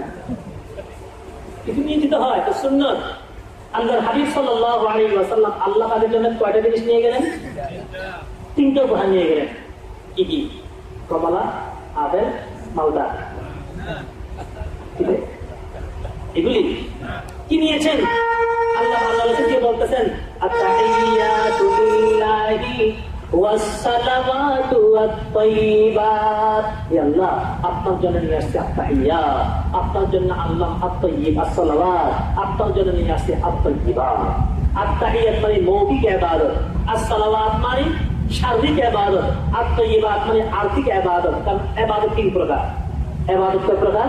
কিছু নিয়ে যেতে হয় তো সুন্নত। আল্লাহর হাবিব সাল্লাল্লাহু আলাইহি ওয়াসাল্লাম আল্লাহ তাআলার জন্য কয়টা জিনিস নিয়ে গেলেন? 3টা উপহার নিয়ে গেলেন। কি কি? কমলা, আপেল, মালদা। এগুলি কি নিয়েছেন? আল্লাহ কি বলতেছেন? আত-তাহিয়াতু লিল্লাহি ওয়াস-সালাওয়াতু ওয়াত-তাইয়্যিবাত। ইয়া আল্লাহ, আপনার জন্য নিয়ে আসছি আত-তাহিয়াত, আপনার জন্য আল্লাহ আত-তাইয়্যিব, আস-সালাওয়াত, আপনার জন্য নিয়ে আসছি আত-তাইয়্যিবাত। আত-তাহিয়াত মানে মৌখিক ইবাদত, আস-সালাওয়াত মানে শারীরিক ইবাদত, আত-তাইয়্যিবাত মানে আর্থিক ইবাদত। কারণ ইবাদত 3 প্রকার। ইবাদত কয় প্রকার?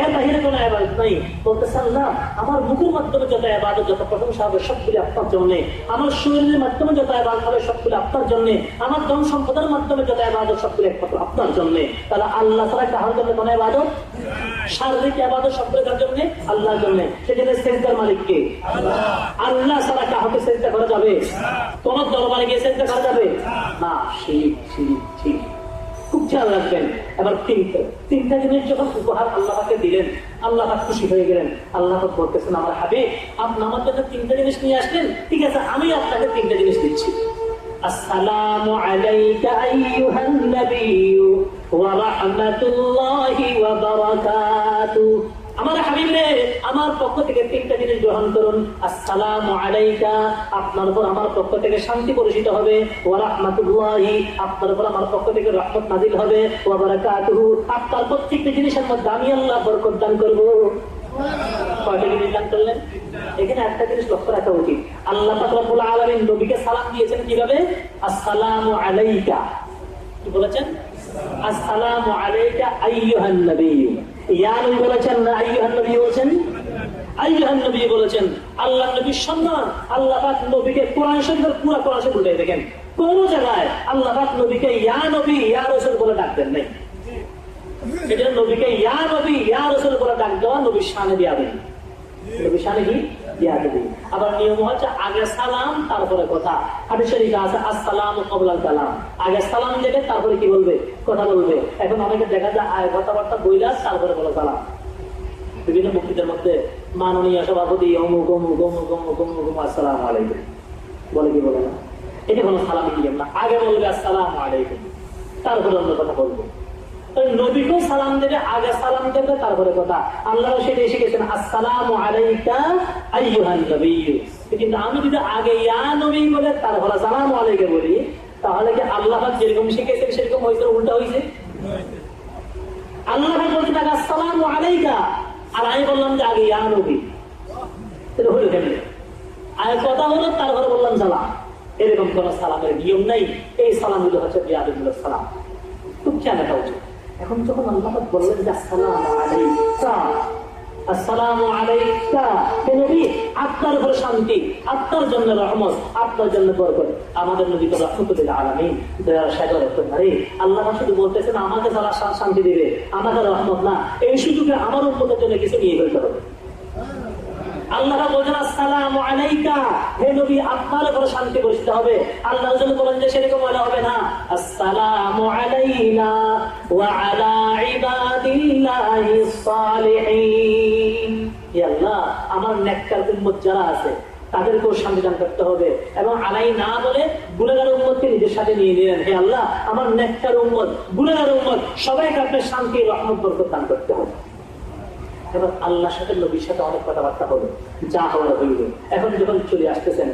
এর বাহিরে কোনো ইবাদত নাই। বলতেছেন না, আমার মুখের মাধ্যমে যত ইবাদত, যত প্রশংসা হবে সবগুলি আপনার জন্য, আমার শরীরের মাধ্যমে যত ইবাদত হবে সবগুলি আপনার জন্য, আমার ধন সম্পদের মাধ্যমে যত ইবাদত সবগুলি একমাত্র আপনার জন্য। তাহলে আল্লাহ ছাড়া কারোর জন্য কোনো ইবাদত? শারীরিক ইবাদত সবগুলি কার জন্য? আল্লাহর জন্য। সেজন্য সিজদার মালিক কে? আল্লাহ ছাড়া কাউকে সিজদা করা যাবে? কোন দরবারে গিয়ে সিজদা করা যাবে না। শিরক, শিরক, শিরক। খুব খেয়াল রাখবেন। এবার 3টা জিনিস যখন উপহার আল্লাহকে দিলেন, আল্লাহ খুশি হয়ে গেলেন। আল্লাহ বলতেছেন, আমার হাবিব আপনি আমার জন্য 3টা জিনিস নিয়ে আসলেন, ঠিক আছে আমি আপনাকে 3টা জিনিস দিচ্ছি। আসসালামু আলাইকা আইয়ুহান নাবিয়্যু ওয়া রাহমাতুল্লাহি ওয়া বারাকাতুহু। আমার হাবিব রে, আমার পক্ষ থেকে 3টা জিনিস গ্রহণ করুন। আসসালামু আলাইকা, আপনার উপর আমার পক্ষ থেকে শান্তি বর্ষিত হবে। ওয়া রাহমাতুল্লাহি, আপনার উপর আমার পক্ষ থেকে রহমত নাযিল হবে। ওয়া বারাকাতুহু, আপনার প্রত্যেকটা জিনিসের মধ্যে আমি আল্লাহ বরকত দান করব। কয়টা জিনিস দান করলেন? এখানে একটা জিনিস লক্ষ্য রাখা উচিত। আল্লাহ পাক রব্বুল আলামিন নবীকে সালাম দিয়েছেন কিভাবে? আসসালামু আলাইকা। কি বলেছেন? আসসালামু আলাইকা আইয়ুহান নাবিয়্যু। ইয়া নবী বলেছেন না আইয়ুহান নবী বলেছেন? আইয়ুহান নবী বলেছেন। আল্লাহ নবীর সম্মান, আল্লাহ পাক নবীকে কোরআন শরীফের পুরো কোরআন শরীফ উল্লেখ দেখেন কোন জায়গায় আল্লাহ পাক নবীকে ইয়া নবী ইয়া রাসূল বলে ডাকতেন নাই। এটা নবীকে ইয়া নবী ইয়া রাসূল বলে ডাক দেওয়া নবীর শানে দিয়া দেন। নবীর শানে কি? দিয়া দেন। আবার নিয়ম হচ্ছে আগে সালাম তারপরে কথা। হাদিস শরীফে আছে আসসালামু ক্বাবলাল কালাম, আগে সালাম দেবে তারপরে কি বলবে? কথা বলবে। এখন অনেকে দেখা যায় আগে কথাবার্তা বইলা তারপরে বলে সালাম। বিভিন্ন মুক্তিদের মধ্যে মাননীয় সভাপতি অমুক অমুক অমুক অমুক অমুক অমুক আসসালামু আলাইকুম বলে, কি বলে না? এটা কোনো সালামি নিয়ম না। আগে বলবে আসসালামু আলাইকুম, তারপরে অন্য কথা বলবে। নবীকেও সালাম দেবে, আগে সালাম দেবে তারপরে কথা। আল্লাহ সেটাই শিখেছেন আসসালামু আলাইকা আইয়ুহান নাবিয়্যু। কিন্তু আমি যদি আগে ইয়া নবী বলে তারপরে সালামু আলাইকা বলি, তাহলে কি আল্লাহ যেরকম শিখেছেন সেরকম হয়েছে? উল্টা হয়েছে। আল্লাহ বলছেন আগে আসসালামু আলাইকা, আর আমি বললাম যে আগে ইয়া নবী। এটা হলো কেন? আগে কথা হলো তারপরে বললাম সালাম। এরকম কোন সালামের নিয়ম নাই। এই সালামগুলো হচ্ছে বিয়াদুল্লাহ সালাম। খুব খেয়াল রাখা উচিত। এখন যখন আল্লাহ বললেন যে আসসালামু আলাইকা, আসসালামু আলাইকা, হে নবী আপনার উপর শান্তি, আপনার জন্য রহমত, আপনার জন্য বরকত। আমাদের নবী তো রাহমাতুল আলামিন, দয়ার সাগর ধরে। আল্লাহ শুধু বলতেছেন আমাকে যারা শান্তি দিবে, আমাকে রহমত না, এই সুযোগে আমার উম্মতের জন্য কিছু নিয়ে ফেলতে হবে। আল্লাহ বলছেন আসসালামু আলাইকা, হে নবী আপনার উপর শান্তি বর্ষিত হবে। আল্লাহ রাসূল বলেন যে সেরকম হবে না। আসসালামু আলাইনা ওয়া আলা ইবাদিল্লাহিস সালিহিন। ইয়া আল্লাহ আমার নেককার উম্মত যারা আছে তাদেরকেও শান্তি দান করতে হবে। এবং আলাই না বলে গুনাহগার উম্মতকে নিজের সাথে নিয়ে নিলেন। হে আল্লাহ আমার নেককার উম্মত, গুনাহগার উম্মত সবাইকে আপনার শান্তি রহমত বরকত দান করতে হবে। এবার আল্লাহর সাথে নবীর সাথে অনেক কথাবার্তা হলো, যা হওয়ার হইল। এখন যখন চলে আসতেছেন,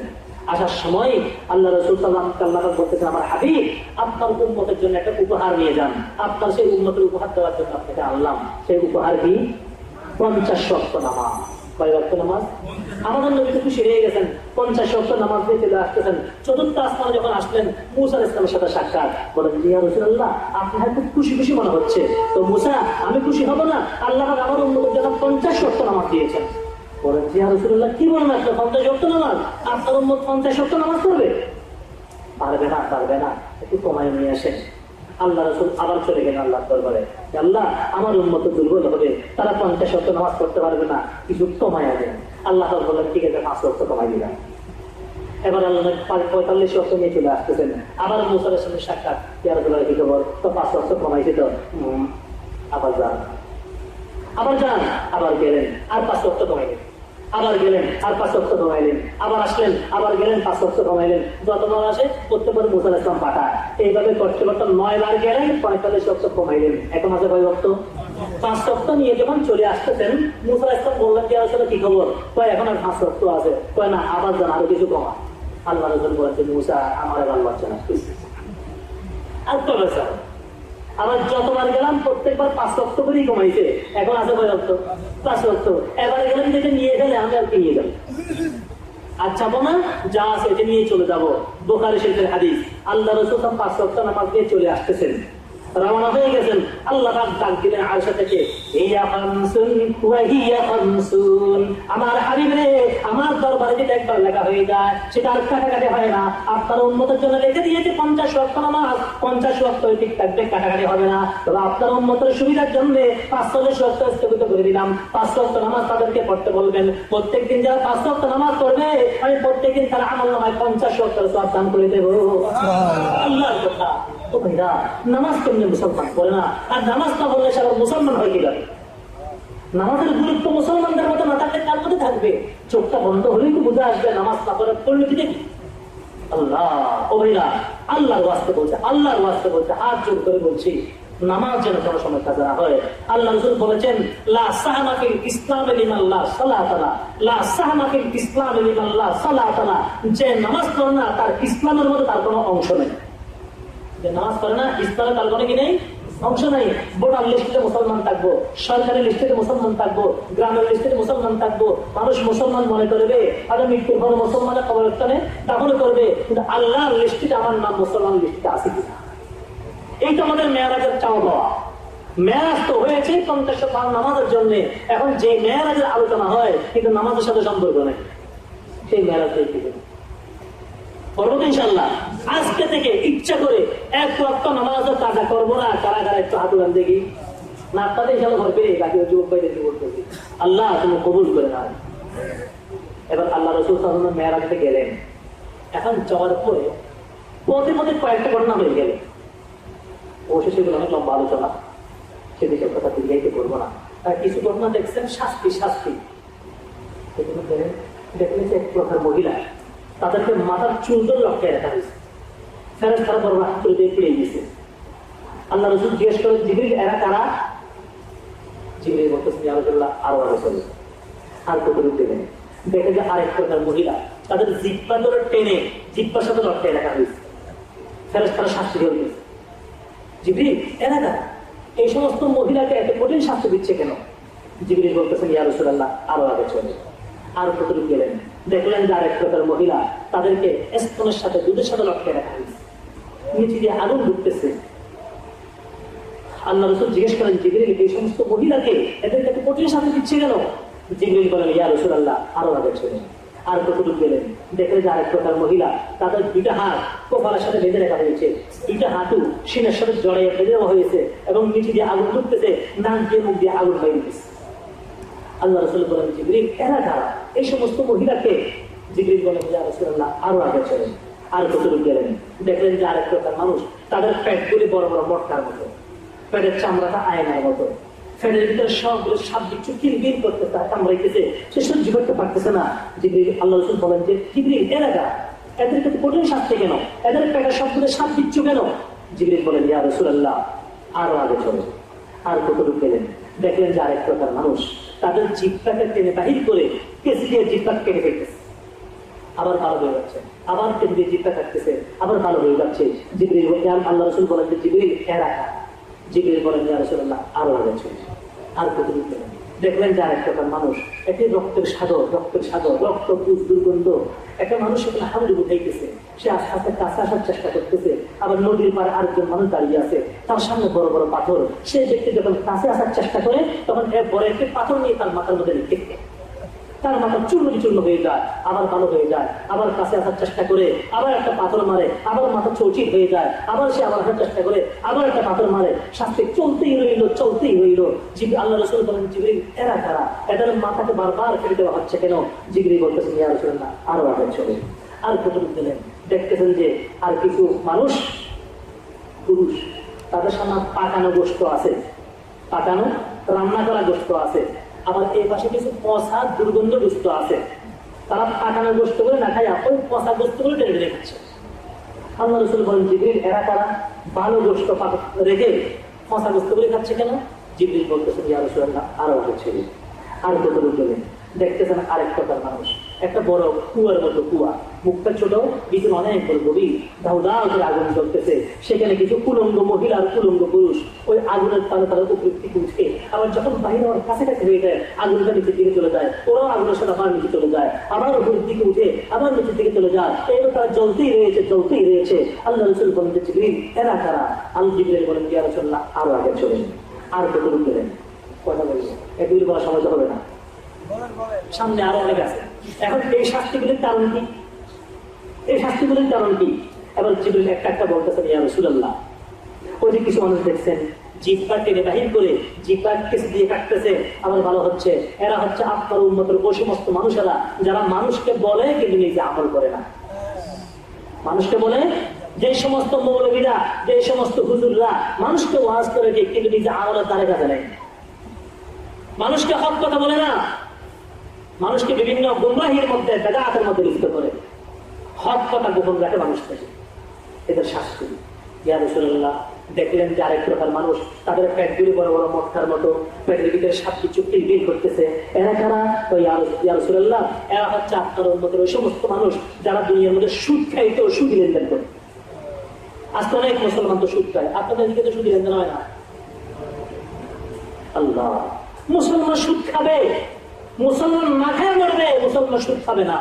আসার সময় আল্লাহ রাসূল সাল্লাল্লাহু আলাইহি ওয়াসাল্লাম বলতেছেন আমার হাবিব আপনার উম্মতের জন্য একটা উপহার নিয়ে যান। আপনার সেই উম্মতের উপহার দেওয়ার জন্য আপনাকে আনলাম। সেই উপহার কি? 50 ওয়াক্ত নামাজ। কয় ওয়াক্ত নামাজ? আমাদের নবী তো খুশি হয়ে গেছেন, 50 ওয়াক্ত নামাজ দিয়ে চলে আসতেছেন। চতুর্থ আসমানে যখন আসলেন মুসা আলাইহিস সালামের সাথে সাক্ষাৎ, বলেন ইয়া রাসূলুল্লাহ আপনার খুব খুশি খুশি মনে হচ্ছে। তো মুসা আমি খুশি হব না? আল্লাহ আমার উম্মতের জন্য 50 ওয়াক্ত নামাজ দিয়েছেন। বলেন ইয়া রাসূলুল্লাহ কি বলেন আপনি? 50 ওয়াক্ত নামাজ? আপনার উম্মত 50 ওয়াক্ত নামাজ পড়বে? পারবে না, পারবে না, একটু কমায় নিয়ে আসেন। আল্লাহ রাসূল আবার চলে গেলেন আল্লাহর দরবারে। আল্লাহ আমার উম্মত দুর্বল হবে, তারা 50 ওয়াক্ত নামাজ পড়তে পারবে না, কিছু কমায় দেন। আল্লাহ বললেন ঠিক আছে 5 ওয়াক্ত কমাই দিলাম। এবার আল্লাহ 45 ওয়াক্ত নিয়ে চলে আসতেছেন। আবার মুসা আলাইহিস সালামের সাক্ষাৎ, ইয়া রাসূলুল্লাহ কি খবর? তো 5 ওয়াক্ত কমাইছে তো। আবার যান, আবার যান, আবার গেলেন, আর 5 ওয়াক্ত কমাইলেন, আবার গেলেন, আর 5 ওয়াক্ত কমাইলেন, আবার আসলেন, আবার গেলেন, 5 ওয়াক্ত কমাইলেন। যতবার আসে প্রত্যেকবার মুসা আলাইহিস সালাম পাঠায়। এইভাবে করতে করতে 9 বার গেলেন, 45 ওয়াক্ত কমাইলেন। এখন আছে কয় ওয়াক্ত? 5 ওয়াক্ত নিয়ে যখন চলে আসতেছেন, মুসা আলাইহিস সালাম বললেন যে আসলে কি খবর? কয় এখন আর 5 ওয়াক্ত আছে। কয় না, আবার যান, আরো কিছু কমা। আল্লাহ রাসূল বলেছেন, মুসা আমার ভালো লাগছে না, আর কবে স্যার? আবার যতবার গেলাম প্রত্যেকবার 5 ওয়াক্ত করেই কমাইছে। এখন আছে কয় ওয়াক্ত? 5 ওয়াক্ত। এবার গেলাম যেটা নিয়ে গেলে আমি আর কি নিয়ে যাবো? আচ্ছা বোনা, যা আছে এটা নিয়ে চলে যাবো। বুখারী শরীফের হাদিস, আল্লাহ রাসূল 5 ওয়াক্ত নামাজ দিয়ে চলে আসতেছেন, রওনা হয়ে গেছেন। আল্লাহ পাক ডাক দিলেন আয়েশা থেকে, ইয়া খামসুন ওয়া হিয়া খামসুন। আমার হাবিব রে, আমার দরবারে যেটা একবার লেখা হয়ে যায় সেটা আর কাটাকাটি হয় না। আপনার উম্মতের জন্য লিখে দিয়েছে 50 ওয়াক্ত নামাজ, 50 ওয়াক্ত ঠিক থাকবে, কাটাকাটি হবে না। তবে আপনার উম্মতের সুবিধার জন্য 45 ওয়াক্ত স্থগিত করে দিলাম। 5 ওয়াক্ত নামাজ তাদেরকে পড়তে বলবেন। প্রত্যেকদিন যারা 5 ওয়াক্ত নামাজ পড়বে, আমি প্রত্যেকদিন তার আমলনামায় 50 ওয়াক্তের সওয়াব দান করে দেব। আল্লাহর কথা। ও ভাইরা, নামাজ কেমনে মুসলমান পড়ে না? আর নামাজ না পড়লে সে আবার মুসলমান হয় কিভাবে? নামাজের গুরুত্ব মুসলমানদের মতো না থাকলে কার মধ্যে থাকবে? চোখটা বন্ধ হলেই তো বুঝে আসবে নামাজ না পড়ে পড়লে কি দেখি। আল্লাহ, ও ভাইরা, আল্লাহর ওয়াস্তে বলছে, আল্লাহর ওয়াস্তে বলছে, হাত জোর করে বলছি, নামাজ যেন কোনো সময় কাজে না হয়। আল্লাহ রাসূল বলেছেন, লা সাহমা ফিল ইসলামি লিমান লা সালাত লা, লা সাহমা ফিল ইসলামি লিমান লা সালাত লা। যে নামাজ পড়ে না তার ইসলামের মধ্যে তার কোনো অংশ নেই। যে নামাজ পড়ে না ইসলামে তার কোনো কি নেই, অংশ নাই। ভোটার লিস্টে মুসলমান থাকবো, সরকারি লিস্টে মুসলমান থাকবো, গ্রামের লিস্টে মুসলমান থাকবো, মানুষ মুসলমান মনে করবে, আর মৃত্যুর পর মুসলমানের কবরস্থানে দাফন করবে, কিন্তু আল্লাহর লিস্টে আমার নাম মুসলমান লিস্টে আছে কিনা, এই তো আমাদের মেয়ারাজের চাওয়া পাওয়া। মেয়ারাজ তো হয়েছে 50 পার নামাজের জন্য। এখন যে মেয়ারাজের আলোচনা হয় কিন্তু নামাজের সাথে সম্পর্ক নেই, সেই মেয়ারাজ দেখতে পরবর্তী ইনশাআল্লাহ আজকে থেকে ইচ্ছা করে 1 ওয়াক্ত নামাজও কাজা করবো না। কারা কারা একটু হাত উঠান দেখি। না আপনাদের ইনশাআল্লাহ ঘর পেয়ে বাকি যুবক ভাইদের যুবক করবি। আল্লাহ তুমি কবুল করে না। এবার আল্লাহ রাসূল সাল্লাল্লাহু আলাইহি ওয়াসাল্লাম মেরাজে গেলেন। এখন যাওয়ার পরে পথে পথে কয়েকটা ঘটনা হয়ে গেল। অবশ্যই সেগুলো অনেক লম্বা আলোচনা, সেদিকে কথা দীর্ঘায়িত করবো না। আর কিছু ঘটনা দেখছেন শাস্তি শাস্তি দেখলেন যে এক প্রকার মহিলা, তাদেরকে মাথার চুলদের লটকায় রাখা হয়েছে, ফেরেশতারা বড় হাত করে দিয়ে পেয়ে গেছে। আল্লাহ রাসূল জিজ্ঞেস করে, জিবরিল এরা কারা? জিবরিল বলতেছেন, ইয়া রাসূলুল্লাহ আরো আগে চলে। আর কত দূর দেবেন? দেখে যে আরেক প্রকার মহিলা, তাদের জিহ্বা ধরে টেনে জিহ্বার সাথে লটকায় রাখা হয়েছে, ফেরেশতারা শাস্তি দিয়ে দিয়েছে। জিবরিল এরা কারা? এই সমস্ত মহিলাকে এত কঠিন শাস্তি দিচ্ছে কেন? জিবরিল বলতেছেন, ইয়া রাসূলুল্লাহ আরো আগে চলে। আর কত দূর গেলেন? দেখলেন যে আরেক প্রকার মহিলা, তাদেরকে স্তনের সাথে দুধের সাথে লটকে রাখা হয়েছে, নিচে দিয়ে আগুন ঢুকতেছে। আল্লাহ রাসূল জিজ্ঞেস করেন, জিবরিল এই সমস্ত মহিলাকে এদেরকে এত কঠিন শাস্তি দিচ্ছে কেন? জিবরিল বলেন, ইয়া রাসূলুল্লাহ আরো আগে চলে। আর কত দূর গেলেন? দেখলেন যে আরেক প্রকার মহিলা, তাদের 2টা হাত কপালের সাথে বেঁধে রাখা হয়েছে, 2টা হাঁটু সিনের সাথে জড়াইয়ে বেঁধে দেওয়া হয়েছে, এবং নিচে দিয়ে আগুন ঢুকতেছে, নাক দিয়ে মুখ দিয়ে আগুন বাইরে দিচ্ছে। আল্লাহ রাসূল বলেন, জিবরিল এরা কারা? এই সমস্ত মহিলাকে। জিবরিল বলেন, ইয়া রাসূলুল্লাহ আরো আগে চলেন। আর কত দূর গেলেন? দেখলেন যে আরেক প্রকার মানুষ, তাদের পেটগুলি বড় বড় মটকার মতো, পেটের চামড়াটা আয়নার মতো, পেটের ভিতরে সবগুলো সাপ বিচ্ছু কিলবিল করতে কামড়াইতেছে, সে সহ্য করতে পারতেছে না। জিবরিল, আল্লাহ রাসূল বলেন যে জিবরিল এরা কারা? এদেরকে তো কঠিন শাস্তি কেন? এদের পেটের সবগুলো সাপ বিচ্ছু কেন? জিবরিল বলেন, ইয়া রাসূলুল্লাহ আরো আগে চলেন। আর কত দূর গেলেন? দেখলেন যে আরেক প্রকার মানুষ, তাদের জিহ্বাকে টেনে বাহির করে কেসি দিয়ে জিহ্বা কেটে ফেলতেছে, আবার ভালো হয়ে যাচ্ছে, আবার কেসি দিয়ে জিহ্বা কাটতেছে, আবার ভালো হয়ে যাচ্ছে। জিবরিল, আল্লাহ রাসূল বলেন যে জিবরিল এরা কারা? জিবরিল বলেন, ইয়া রাসূলুল্লাহ আরো আগে চলেন। আর কত দূর গেলেন? দেখলেন যে আরেক প্রকার মানুষ, একটি রক্তের সাগর, রক্ত পুষ দুর্গন্ধ, একটা মানুষ সেখানে হাবুডু উঠাইতেছে, সে আস্তে আস্তে কাছে আসার চেষ্টা করতেছে। আবার নদীর পাড়ে আরেকজন মানুষ দাঁড়িয়ে আছে, তার সামনে বড় বড় পাথর। সেই ব্যক্তি যখন কাছে আসার চেষ্টা করে, তখন বড় একটি পাথর নিয়ে তার মাথার মধ্যে লিখে দেয়, তার মাথা চূর্ণ হয়ে যায়, আবার ভালো হয়ে যায়, আবার কাছে আসার চেষ্টা করে, আবার একটা পাথর মারে, আবার মাথা চৌচির হয়ে যায়, আবার সে আবার আসার চেষ্টা করে, আবার একটা পাথর মারে, শাস্তি চলতেই রইল। আল্লাহ রাসূল বলেন, জিবরিল এরা কারা? এদের মাথাকে বারবার ফেলে দেওয়া হচ্ছে কেন? জিবরিল বলতেছেন, ইয়া রাসূলুল্লাহ আরো আগে চলে। আর কতটুকু দিলেন, দেখতেছেন যে আর কিছু মানুষ পুরুষ তাদের সামনে পাকানো গোস্ত আছে, পাকানো রান্না করা গোস্ত আছে, আবার এই পাশে কিছু পচা দুর্গন্ধ গোস্ত আছে। তারা পাকানো গোস্ত করে না খায় ওই পচা গোস্ত করে টেনে টেনে খাচ্ছে। আল্লাহ রাসূল বলেন, জিবরিল এরা কারা ভালো গোস্ত রেখে পচা গোস্ত করে খাচ্ছে কেন? জিবরিল বলতেছেন, ইয়া রাসূলুল্লাহ আরো হচ্ছে। আর কতটুকু দিলেন, দেখতেছেন আরেক প্রকার মানুষ, একটা বড় কুয়ার মতো কুয়া, মুখটা ছোট, ভিতরে অনেক বড় গভীর, দাউ দাউ করে আগুন জ্বলতেছে। সেখানে কিছু কুলঙ্গ মহিলা আর কুলঙ্গ পুরুষ ওই আগুনের তালে তালে উপর থেকে উঠে, আবার যখন বাইরে আমার কাছাকাছি হয়ে যায় আগুনটা নিচের দিকে চলে যায়, ওরাও আগুনের সাথে আবার নিচে চলে যায়, আবার উপরের দিকে উঠে আবার নিচের দিকে চলে যায়। এইভাবে তারা জ্বলতেই রয়েছে, জ্বলতেই রয়েছে। আল্লাহ রাসূল বলেন, জিবরিল এরা কারা? আল্লাহ জিবরিল বলেন, ইয়া রাসূলুল্লাহ আরো আগে চলেন। আর কতটুকু দিলেন, কথা বলবো, এগুলি বলার সময় তো হবে না, সামনে আরো অনেক আছে। এখন এই শাস্তিগুলির কারণ কি? এই শাস্তিগুলির কারণ কি? এবার জিবরিল একটা একটা বলতেছেন, ইয়া রাসূলুল্লাহ ওই যে কিছু মানুষ দেখছেন জিহ্বা টেনে বাহির করে জিহ্বা কিছু দিয়ে কাটতেছে, আবার ভালো হচ্ছে, এরা হচ্ছে আপনার উম্মতের ওই সমস্ত মানুষেরা যারা মানুষকে বলে কিন্তু নিজে আমল করে না। মানুষকে বলে, যে সমস্ত মৌলবীরা, যে সমস্ত হুজুররা মানুষকে ওয়াজ করে কিন্তু নিজে আমলের দ্বারে কাজে নেয়, মানুষকে হক কথা বলে না, মানুষকে বিভিন্ন গুমরাহির মধ্যে বেদাতের মধ্যে লিপ্ত করে, হক কথা গোপন রাখে মানুষ থেকে। এদের শাস্তি। ইয়া রাসূলুল্লাহ দেখলেন যে আরেক প্রকার মানুষ, তাদের পেটগুলি বড় বড় মটকার মতো, পেটের ভিতরে সাতটি চুক্তি বের করতেছে। এরা কারা? ইয়া রাসূলুল্লাহ এরা হচ্ছে আপনার উম্মতের ওই সমস্ত মানুষ যারা দুনিয়ার মধ্যে সুদ খাইতো, সুদ লেনদেন করে। আজকে অনেক মুসলমান তো সুদ খায়, আপনাদের দিকে তো সুদ লেনদেন হয় না। আল্লাহ, মুসলমান সুদ খাবে, মুসলমান না খেয়ে মরবে, মুসলমান সুদ খাবে না।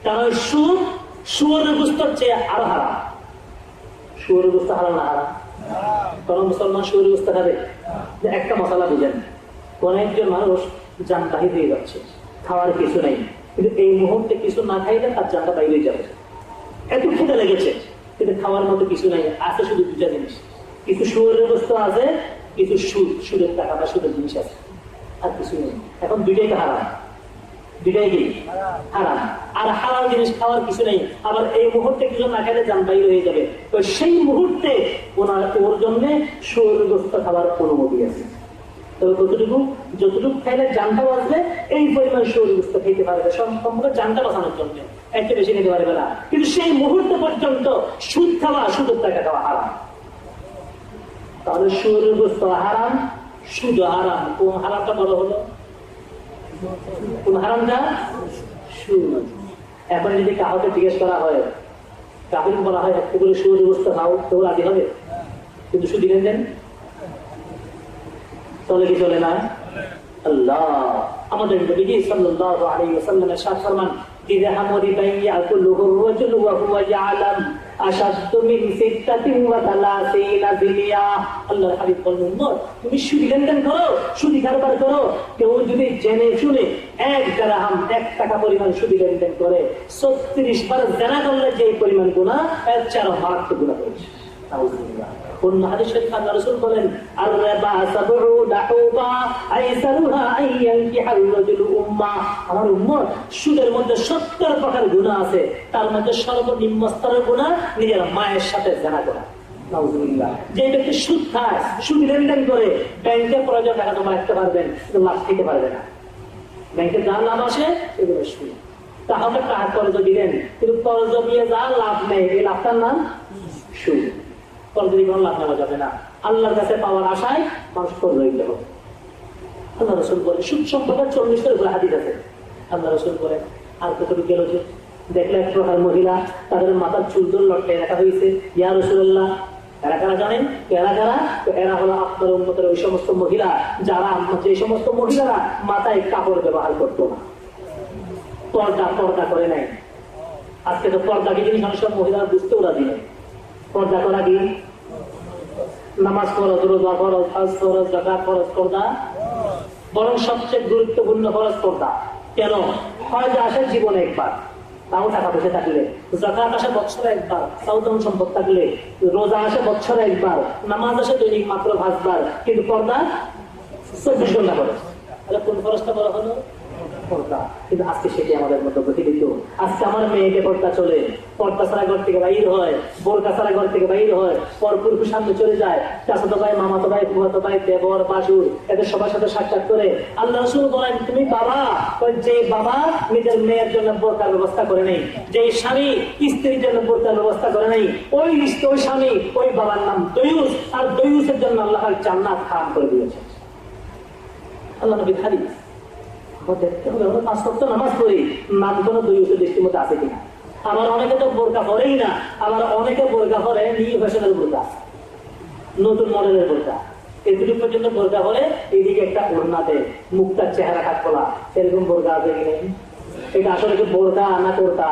কারণ সুদ শুয়োরের গোশতের চেয়ে আরো হারাম। শুয়োরের গোশত হারাম না হারাম? কোন মুসলমান শুয়োরের গোশত খাবে? একটা মশলা বুঝেন, কোন একজন মানুষ জান বাহির হয়ে যাচ্ছে, খাওয়ার কিছু নেই, কিন্তু এই মুহূর্তে কিছু না খাইলে তার জানটা বাইরে যাবে, এত খিদে লেগেছে, কিন্তু খাওয়ার মতো কিছু নাই, আছে শুধু দুটা জিনিস, কিছু শুয়োরের গোশত আছে, কিছু সুদের টাকা বা সুদের জিনিস আছে, আর কিছু নেই। এখন দুইটাই হারাম, দুইটাই কি হারাম। আর হারাম জিনিস খাওয়ার কিছু নেই, আবার এই মুহূর্তে কিছু না খাইলে জান বাইরে হয়ে যাবে, তো সেই মুহূর্তে ওর জন্য শুয়োরের গোশত খাবার অনুমতি আছে। তবে কতটুকু? যতটুকু খাইলে জানটা বাঁচবে এই পরিমাণ শুয়োরের গোশত খেতে পারবে, সম্পূর্ণ জানটা বাঁচানোর জন্য, একটা বেশি খেতে পারবে না। কিন্তু সেই মুহূর্ত পর্যন্ত সুদ খাওয়া, সুদের টাকা খাওয়া হারাম। তাহলে শুয়োরের গোশত হারাম, সুদ হারাম। কোন হারামটা বড় হলো? কোন হারামটা? সুদ। এখন যদি কাউকে জিজ্ঞেস করা হয়, কাউকে বলা হয় একটু করে শুয়োরের গোশত খাও, তো রাজি হবে? কিন্তু সুদ লেনদেন চলে কি চলে না? আল্লাহ আমাদের নবী সাল্লাল্লাহু আলাইহি ওয়াসাল্লাম ইরশাদ ফরমান, দিরহাম রিবাই ইয়াকুলুহু রাজুলু ওয়া হুয়া ইয়ালাম আশাদ্দু মিন সিত্তাতিন ওয়া তালাসিনা জিলিয়া। আল্লাহর হাবিব বলেন, তুমি সুদ লেনদেন করো, সুদি কারবার করো, কেউ যদি জেনে শুনে 1 দিরহাম 1 টাকা পরিমাণ সুদ লেনদেন করে 36 বার জিনা করলে যে পরিমাণ গুনাহ, এর 4 মারাত্মক গুনাহ করেছে। নাউযুবিল্লাহ। কোন হাদিস শরীফ আল্লাহ রাসূল বলেন, আর-রিবা সাবউ দাহুবা আইসারুহা আইয়ানকিহার রাজুল উম্মাহ। আমার উম্মত সুদের মধ্যে 70 প্রকার গুনাহ আছে, তার মধ্যে সর্বনিম্ন স্তরের গুনাহ নিজের মায়ের সাথে জিনা করা। নাউযুবিল্লাহ। যে ব্যক্তি সুদ খায়, সুদ লেনদেন করে, ব্যাংকে প্রয়োজন টাকা জমা রাখতে পারবেন, কিন্তু লাভ খেতে পারবে না। ব্যাংকে যা লাভ আসে এগুলো সুদ। তাহলে টাকা কর্জ দিলেন, কিন্তু কর্জ দিয়ে যা লাভ নেই, এই লাভটার নাম সুদ। কর্জের কোনো লাভ নেওয়া যাবে না। আল্লাহর কাছে পাওয়ার আশায় মানুষ কর্জ দিতে হবে। আল্লাহ রাসূল বলে, সুদ সম্পর্কে 40টার উপরে হাদিস আছে। আল্লাহ রাসূল বলেন, আর কতটুকু গেল যে দেখলে এক প্রকার মহিলা, তাদের মাথার চুল লটকায় রাখা হয়েছে। ইয়া রাসূলুল্লাহ এরা কারা জানেন? এরা কারা? এরা হলো আপনার উম্মতের ওই সমস্ত মহিলা যারা, যে সমস্ত মহিলারা মাথায় কাপড় ব্যবহার করতো না, পর্দা করে নাই। আজকে তো পর্দা কি জিনিস সব মহিলারা বুঝতেও রাজি নেই। পর্দা করা কি? নামাজ ফরজ, রোজা ফরজ, হজ ফরজ, যাকাত ফরজ, পর্দা বরং সবচেয়ে গুরুত্বপূর্ণ ফরজ পর্দা। কেন? হজ আসে জীবনে একবার, তাও টাকা পয়সা থাকলে, যাকাত আসে বছরে একবার, তাও ধন সম্পদ থাকলে, রোজা আসে বছরে একবার, নামাজ আসে দৈনিক মাত্র 5 বার, কিন্তু পর্দা 24 ঘন্টা করে। তাহলে কোন ফরজটা বড় হলো? পর্দা, কিন্তু আজকে সেটি আমাদের মতো প্রতিনিধিত। আজকে আমার মেয়েকে পর্দা চলে, পর্দা ছাড়া ঘর থেকে বাইর হয়, বোরকা ছাড়া ঘর থেকে বাইর হয়, পরপুরুষ সামনে চলে যায়, চাচাতো ভাই, মামাতো ভাই, ফুফাতো ভাই, দেবর, বাসুর, এদের সবার সাথে সাক্ষাৎ করে। আল্লাহ রাসূল বলেন, তুমি বাবা, যে বাবা নিজের মেয়ের জন্য বোরকার ব্যবস্থা করে নেই, যে স্বামী স্ত্রীর জন্য বোরকার ব্যবস্থা করে নেই, ওই স্বামী, ওই বাবার নাম দয়ুস, আর দয়ুসের জন্য আল্লাহ জান্নাত হারাম করে দিয়েছে। আল্লাহ নবীর হাদিস। দেখতে হবে আমরা 5 ওয়াক্ত নামাজ পড়ি, নাম কোনো দয়ুসের দৃষ্টির মধ্যে আছে কিনা। আবার অনেকে তো বোরকা পরেই না, আবার অনেকে বোরকা পরে নিউ ফ্যাশনের বোরকা, নতুন মডেলের বোরকা, এটুকু পর্যন্ত বোরকা পরে, এইদিকে একটা ওড়না দেয়, মুখটা চেহারা কাট খোলা, এরকম বোরকা আছে কিনা। এটা আসলে কি বোরকা না কোরতা?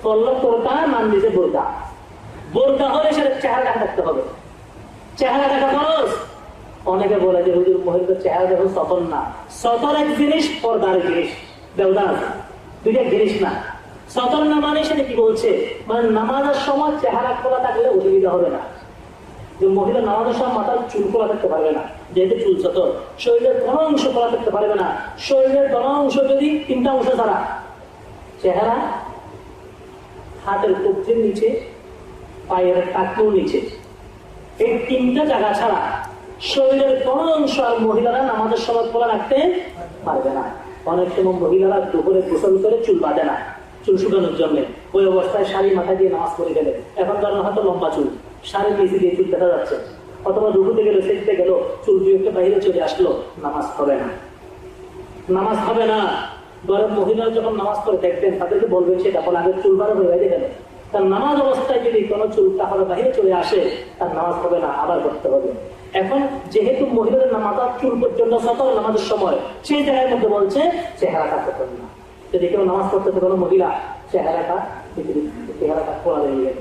করলো কোরতা, নাম দিয়েছে বোরকা। বোরকা হলে সেটা চেহারা থাকতে হবে, চেহারা দেখা খরচ। অনেকে বলে যে হুজুর মহিলাদের চেহারা দেখুন, সতর না। সতর এক জিনিস, পর্দার জিনিস, ব্যবধান আছে, দুইটা জিনিস না। সতর না মানে সেটা কি বলছে, মানে নামাজের সময় চেহারা খোলা থাকলে অসুবিধা হবে না। যে মহিলা নামাজের সময় মাথার চুল খোলা থাকতে পারবে না, যেহেতু চুল সতর। শরীরের কোনো অংশ খোলা থাকতে পারবে না, শরীরের কোনো অংশ যদি 3টা অংশ ছাড়া, চেহারা, হাতের কবজির নিচে, পায়ের টাকুর নিচে, এই 3টা জায়গা ছাড়া শরীরের কোন অংশ আর মহিলারা নামাজের সময় খোলা রাখতে পারবে না। অনেক সময় মহিলারা দুপুরে গোসল করে চুল বাঁধে না, চুল শুকানোর জন্য, ওই অবস্থায় শাড়ি মাথায় দিয়ে নামাজ পড়ে গেলে, এখন কারণ হয়তো লম্বা চুল, শাড়ির নিচে দিয়ে চুল দেখা যাচ্ছে, অথবা রুকুতে গেল, সেজতে গেল, চুল দিয়ে একটু বাইরে চলে আসলো, নামাজ হবে না, নামাজ হবে না। ঘরের মহিলারা যখন নামাজ পড়ে দেখবেন, তাদেরকে বলবেন সেটা বলে আগে চুল বারো হয়ে বাইরে গেল। তার নামাজ অবস্থায় যদি কোনো চুল তাহলে বাইরে চলে আসে, তার নামাজ হবে না, আবার করতে হবে। এখন যেহেতু মহিলাদের মাথার চুল পর্যন্ত সতর নামাজের সময়, সেই জায়গার মধ্যে বলছে চেহারাটা করতে না। যদি কেউ নামাজ পড়তে কোনো মহিলা চেহারাটা খোলা রয়ে গেল,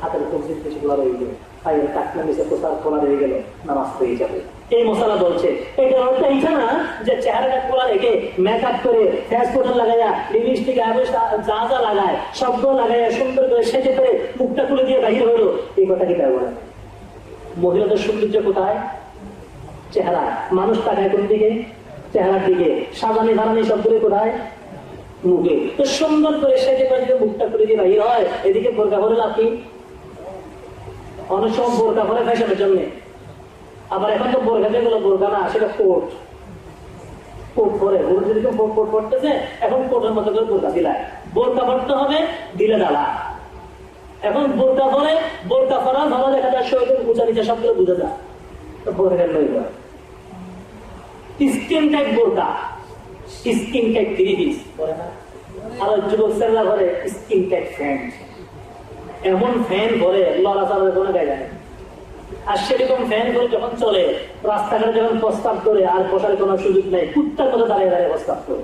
হাতের কবজির কিছু খোলা রয়ে গেল, পায়ের টাকনা নিচে প্রসার খোলা রয়ে গেল, নামাজ হয়ে যাবে। এই মশলা বলছে এটা অর্থ এইটা না যে চেহারাটা খোলা রেখে মেকআপ করে, ফেস পাউডার লাগাইয়া, লিপস্টিক যা যা লাগায়, শব্দ লাগাইয়া, সুন্দর করে সেজে করে মুখটা খুলে দিয়ে বাহির হলো, এই কথা কি ব্যবহার। মহিলাদের সৌন্দর্য কোথায়? চেহারা। মানুষ তাকায় কোন দিকে? চেহারার দিকে। সাজানি ধারানি সবগুলো কোথায়? মুখে। তো সুন্দর করে সেজে করে যদি মুখটা খুলে দিয়ে বাহির হয়, এদিকে বোরকা পরে লাভ কি? অনেক সময় বোরকা পরে ফ্যাশনের জন্য, আবার এখন তো বোরকা যেগুলো বোরকা না, সেটা কোট, কোট পরে যেরকম কোট পড়তেছে, এখন কোটের মতো করে বোরকা দিলায়, বোরকা পড়তে হবে, দিলে ডালা। এখন বোরকা পরে, বোরকা পরা ভালো দেখা যায়, শরীরের উঁচা নিচা সবগুলো বুঝে যায়, তো বোরকা নই। স্কিন টাইপ বোরকা, স্কিন টাইপ 3 পিস পরে না, আর যুবক ছেলেরা ঘরে স্কিন টাইপ ফ্যান, এমন ফ্যান ভরে লড়াচড়ার কোনো গায়ে যায়। আর সেরকম ফ্যান করে যখন চলে, রাস্তাঘাটে যখন প্রস্তাব করে, আর বসার কোনো সুযোগ নেই, কুত্তার মতো দাঁড়িয়ে দাঁড়িয়ে প্রস্তাব করে।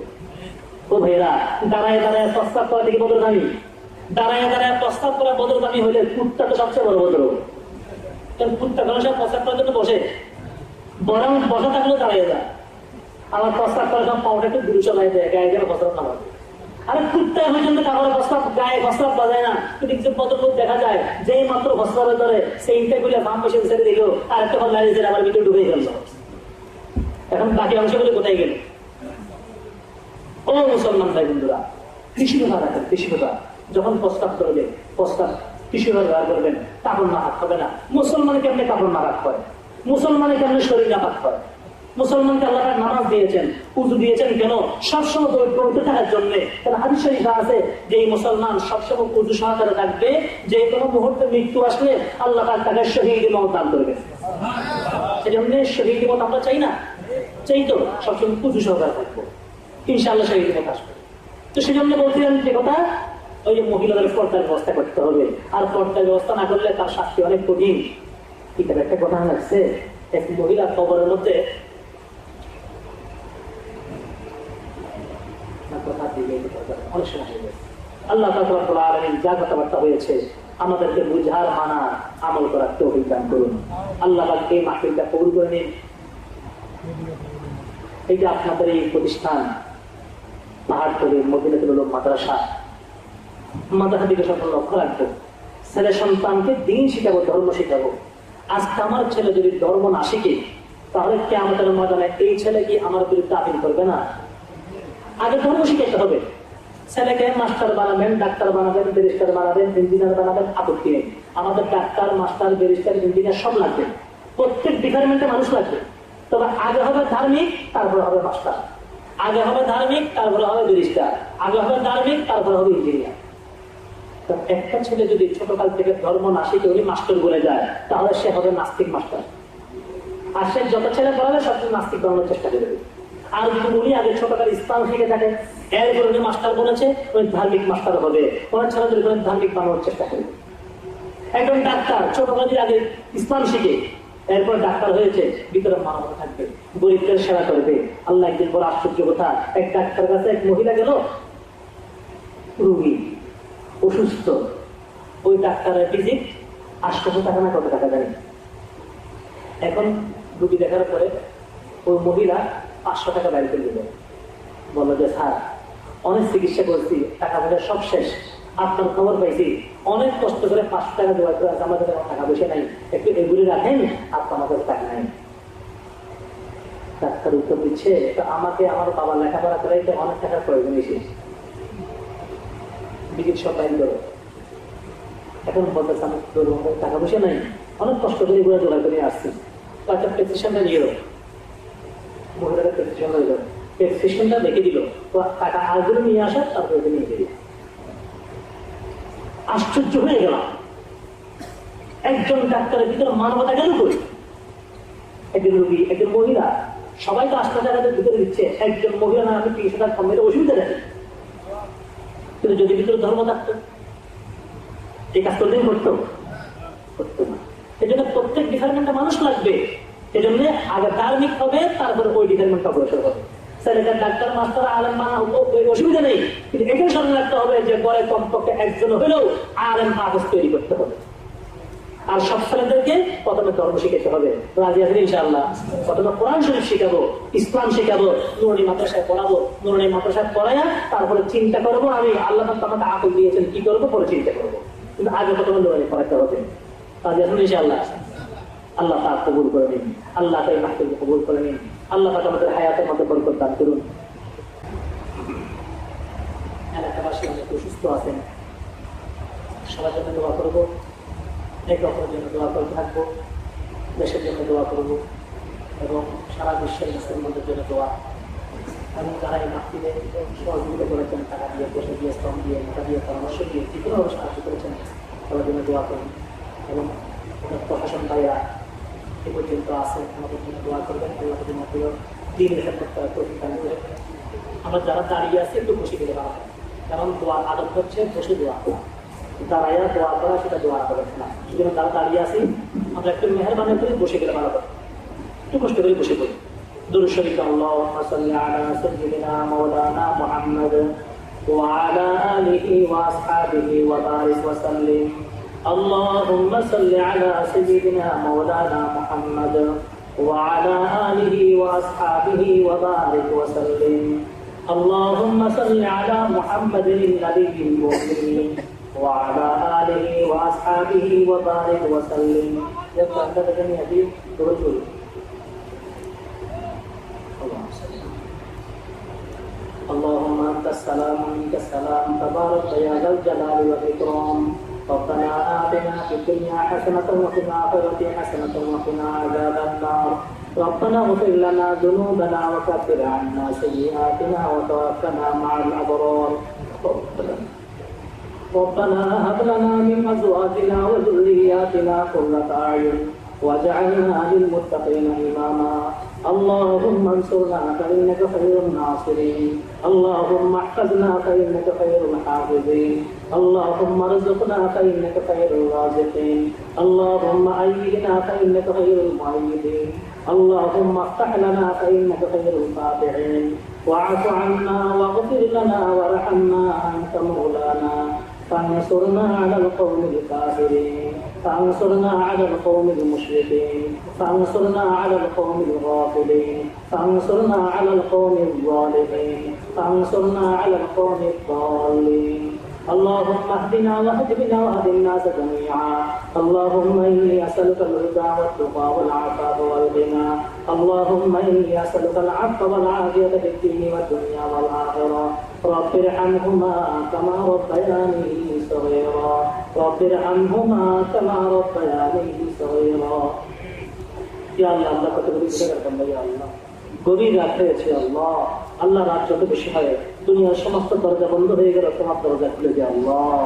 ও ভাইরা, দাঁড়ায় দাঁড়ায় প্রস্তাব করা থেকে বদল দামি, দাঁড়ায় দাঁড়ায় প্রস্তাব করা বদল দামি হইলে কুত্তা তো সবচেয়ে বড় বদল। কারণ কুত্তা কোনো সব প্রস্তাব করার জন্য বসে, বরং বসা থাকলেও দাঁড়িয়ে যায়। আমার প্রস্তাব করার সময় পাউটা একটু দূরে চলাই দেয়, গায়ে গেলে প্রস্তাব না হয়। আরে কুত্তায় পর্যন্ত কাপড়ের প্রস্তাব, গায়ে প্রস্তাব বাজায় না, কিন্তু বদল দেখা যায়, যেই মাত্র প্রস্তাবের ধরে সেই ইন্টারভিউ ফার্ম বসে ছেড়ে দিল, আর একটা হল লাগিয়েছে, আবার ভিতরে ডুবে গেল। এখন বাকি অংশগুলো কোথায় গেল? ও মুসলমান ভাই বন্ধুরা, কৃষি কথা রাখেন, কৃষি কথা। যখন প্রস্তাব করবে, প্রস্তাব কৃষি ব্যবহার করবেন, কাপড় না হাত হবে না। মুসলমান কেমনে কাপড় না রাখ হয়? মুসলমানের কেমনে শরীর না পাক হয়? মুসলমানকে আল্লাহ নামাজ দিয়েছেন, উযু দিয়েছেন কেন? সবসময় পবিত্র থাকার জন্য। কারণ হাদিস শরীফে আছে যে এই মুসলমান সবসময় উযু সহকারে থাকবে, যে কোনো মুহূর্তে মৃত্যু আসলে আল্লাহ তাকে শহীদ মওত দান করবে। সেজন্য শহীদ মওত আমরা চাই না, চাই তো সবসময় উযু সহকারে থাকবো, ইনশাআল্লাহ শহীদ মওত আসবে। তো সেজন্য বলছিলাম যে কথা, ওই যে মহিলাদের পর্দার ব্যবস্থা করতে হবে, আর পর্দার ব্যবস্থা না করলে তার শাস্তি অনেক কঠিন। এটা একটা কথা লাগছে, এক মহিলা কবরের মধ্যে অনেক সময় হয়ে গেছে। আল্লাহ রাব্বুল আলামিন যা কথাবার্তা হয়েছে আমাদেরকে বুঝার, মানার, আমল করার তৌফিক দান করুন। আল্লাহ পাক এই মাহফিলটা কবুল করে নিন। এই যে আপনাদের এই প্রতিষ্ঠান পাহাড়তলী মদিনাতুল উলুম মাদ্রাসা, মাদ্রাসা দিকে সকল লক্ষ্য রাখবো, ছেলে সন্তানকে দিন শিখাবো, ধর্ম শিখাবো। আজকে আমার ছেলে যদি ধর্ম না শিখে, তাহলে কিয়ামতের ময়দানে এই ছেলে কি আমার বিরুদ্ধে আপিল করবে না? আগে ধর্ম শিখাইতে হবে। ছেলেকে মাস্টার বানাবেন, ডাক্তার বানাবেন, ব্যারিস্টার বানাবেন, ইঞ্জিনিয়ার বানাবেন, আপত্তি নেই। আমাদের ডাক্তার, মাস্টার, ব্যারিস্টার, ইঞ্জিনিয়ার সব লাগবে, প্রত্যেক ডিপার্টমেন্টে মানুষ লাগবে। তবে আগে হবে ধার্মিক, তারপরে হবে মাস্টার। আগে হবে ধার্মিক, তারপরে হবে ব্যারিস্টার। আগে হবে ধার্মিক, তারপরে হবে ইঞ্জিনিয়ার। একটা ছেলে যদি ছোটকাল থেকে ধর্ম না শিখে উনি মাস্টার বলে যায়, তাহলে সে হবে নাস্তিক মাস্টার। আর সে যত ছেলে পড়াবে সবচেয়ে নাস্তিক বানানোর চেষ্টা করবে। আর যদি উনি আগে ছোটকাল ইসলাম শিখে থাকে, এরপর উনি মাস্টার বলেছে, ওই ধার্মিক মাস্টার হবে। ওনার ছেলে যদি ধার্মিক বানানোর চেষ্টা করবে। একজন ডাক্তার ছোটকাল যদি আগে ইসলাম শিখে এরপর ডাক্তার হয়েছে, ভিতরে মানবতা থাকবে, গরিবদের সেবা করবে। আল্লাহ একদিন বড় আশ্চর্য কথা, এক ডাক্তার কাছে এক মহিলা গেল, রোগী অসুস্থ, ওই ডাক্তারের ভিজিট 800 টাকা না কত টাকা জানি। এখন রোগী দেখার পরে ওই মহিলা 500 টাকা বাইর করে দিল, বললো যে স্যার অনেক চিকিৎসা করছি, টাকা পয়সা সব শেষ, আপনার খবর পাইছি, অনেক কষ্ট করে 500 টাকা জোগাড় করে আছে, আমাদের টাকা পয়সা নাই, একটু এগুলি রাখেন, আপনার আমাদের টাকা নাই। ডাক্তার উত্তর দিচ্ছে, আমাকে আমার বাবা লেখাপড়া করাইতে অনেক টাকার প্রয়োজন এসে বিজিট সব বাইর করো। এখন বলতেছে আমি টাকা পয়সা নাই, অনেক কষ্ট করে এগুলো জোগাড় করে আসছি, তো একটা প্রেসক্রিপশনটা নিয়ে এলো। মহিলাটা প্রেসক্রিপশন হয়ে গেল, প্রেসক্রিপশনটা দেখে দিল, তো টাকা আজগুলো নিয়ে আসা, তারপরে নিয়ে গেল। আশ্চর্য হয়ে গেলাম, একজন ডাক্তারের ভিতরে মানবতা গেল কই? একজন রোগী, একজন মহিলা, সবাই তো 800 টাকা ভিতরে দিচ্ছে, একজন মহিলা না আমি 30 টাকা কম মেরে অসুবিধা নেই। কিন্তু যদি ভিতরে ধর্ম থাকতো, এই কাজ করলেই করতো না। এই জন্য প্রত্যেক ডিপার্টমেন্টে মানুষ লাগবে। এই জন্য আগে ধার্মিক হবে, তারপরে ওই ডিপার্টমেন্ট অগ্রসর হবে। ছেলেটা ডাক্তার, মাস্টার, আলেম মানা অসুবিধা নেই, কিন্তু এটাই সামনে রাখতে হবে যে গড়ে কমপক্ষে একজন হলেও আলেম হাফেজ তৈরি করতে হবে। আর সব ছেলেদেরকে প্রথমে ধর্ম শিখাতে হবে। রাজি আছেন ইনশাআল্লাহ? প্রথমে কোরআন শরীফ শিখাবো, ইসলাম শিখাবো, নুরানি মাদ্রাসায় পড়াবো, নুরানি মাদ্রাসায় পড়াইয়া তারপরে চিন্তা করবো আমি আল্লাহ আমাকে আকল দিয়েছেন কি করবো, পরে চিন্তা করবো। কিন্তু আগে প্রথমে নুরানি পড়াতে হবে। রাজি আছেন ইনশাআল্লাহ? আল্লাহ পাক কবুল করে নিন, আল্লাহ তাই মাহফিলকে কবুল করে নিন, আল্লাহ পাক আমাদের হায়াতের মধ্যে বরকত দান করুন। এলাকাবাসী অনেক অসুস্থ আছেন, সবার জন্য দোয়া করবো, একে অপরের জন্য দোয়া করতে থাকবো, দেশের জন্য দোয়া করবো এবং সারা বিশ্বের মুসলমানদের জন্য দোয়া। এবং যারা এই মাহফিলে সহযোগিতা করেছেন, টাকা দিয়ে, পয়সা দিয়ে, শ্রম দিয়ে, মোটা দিয়ে, পরামর্শ দিয়ে, যে কোনোভাবে সাহায্য করেছেন, সবার জন্য দোয়া করুন। এবং প্রশাসন ভাইরা এ পর্যন্ত আছে, আমাদের জন্য দোয়া করবেন। আল্লাহ জন্য দিন করে আমরা যারা দাঁড়িয়ে আছি একটু বসে গেলে ভালো হয়, কারণ দোয়ার আদত হচ্ছে বসে দোয়া করা, দাঁড়াইয়া দোয়া করা সেটা দোয়া করে না। সেই জন্য যারা দাঁড়িয়ে আছি আমরা একটু মেহরবানি করে বসে গেলে ভালো হয়, একটু কষ্ট করে বসে পড়ি। দুরূদ শরীফ আল্লাহুম্মা সাল্লি আলা সাইয়্যিদিনা মাওলানা মুহাম্মাদ ওয়া আলা আলিহি ওয়া আসহাবিহি ওয়া বারিক ওয়া সাল্লিম। اللهم صل على سيدنا مولانا محمد وعلى آله وأصحابه وبارك وسلم. اللهم صل على محمد النبي المؤمن وعلى آله وأصحابه وبارك وسلم. يبقى أنت تجمع هذه تقول اللهم أنت السلام ومنك السلام تبارك يا ذا الجلال والإكرام. ربنا آتنا في الدنيا حسنة وفي الآخرة حسنة وقنا عذاب النار. ربنا اغفر لنا ذنوبنا وكفر عنا سيئاتنا وتوفنا مع الأبرار. ربنا هب لنا من أزواجنا وذرياتنا قرة أعين واجعلنا للمتقين إماما. اللهم انصرنا فإنك خير الناصرين. اللهم احفظنا فإنك خير الحافظين. اللهم ارزقنا فإنك خير الرازقين. اللهم أيدنا فإنك خير المؤيدين. اللهم افتح لنا فإنك خير الفاتحين. واعف عنا واغفر لنا وارحمنا أنت مولانا فانصرنا على القوم الكافرين. فانصرنا على القوم المشركين. فانصرنا على القوم الغافلين. فانصرنا على القوم الظالمين. فانصرنا على القوم الضالين. اللهم اهدنا واهد بنا واهد الناس جميعا اللهم إني أسألك الهدى والتقى والعفاف والغنى اللهم إني أسألك العفو والعافية في الدين والدنيا والآخرة رب ارحمهما كما ربياني صغيرا رب ارحمهما كما ربياني صغيرا يا الله الله কতগুলো গুনাহ করতাম ভাই আল্লাহ গভীর রাত হয়েছে আল্লাহ আল্লাহ রাত যত বেশি হয় দুনিয়ার সমস্ত দরজা বন্ধ হয়ে গেল তোমার দরজা খুলে দিয়ে আল্লাহ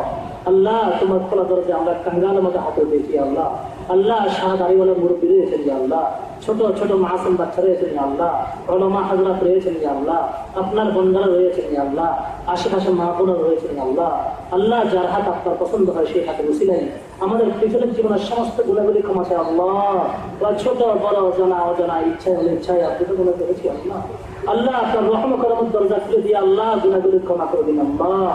আল্লাহ তোমার খোলা দরজা আমরা কাঙ্গালের মধ্যে হাতে দিয়েছি আল্লাহ আল্লাহ শাহ দাড়িওয়ালা মুরব্বী রয়েছেন আল্লাহ ছোট ছোট মাসুম বাচ্চা রয়েছেন আল্লাহ ওলামা হাজরাত রয়েছেন আল্লাহ আপনার বন্ধারা রয়েছেন আল্লাহ আশেপাশে মা বোনা রয়েছেন আল্লাহ আল্লাহ যার হাত আপনার পছন্দ হয় সেই হাতে বসিলেন আমাদের পিছনের জীবনের সমস্ত গুণাগুলি ক্ষমাছে আল্লাহ ছোট বড় জানা অজানা ইচ্ছায় হলে ইচ্ছায় আপনি তো গুণা করেছি আল্লাহ আল্লাহ আপনার রহম করমের দরজা খুলে দিয়ে আল্লাহ গুণাগুলি ক্ষমা করে দিন আল্লাহ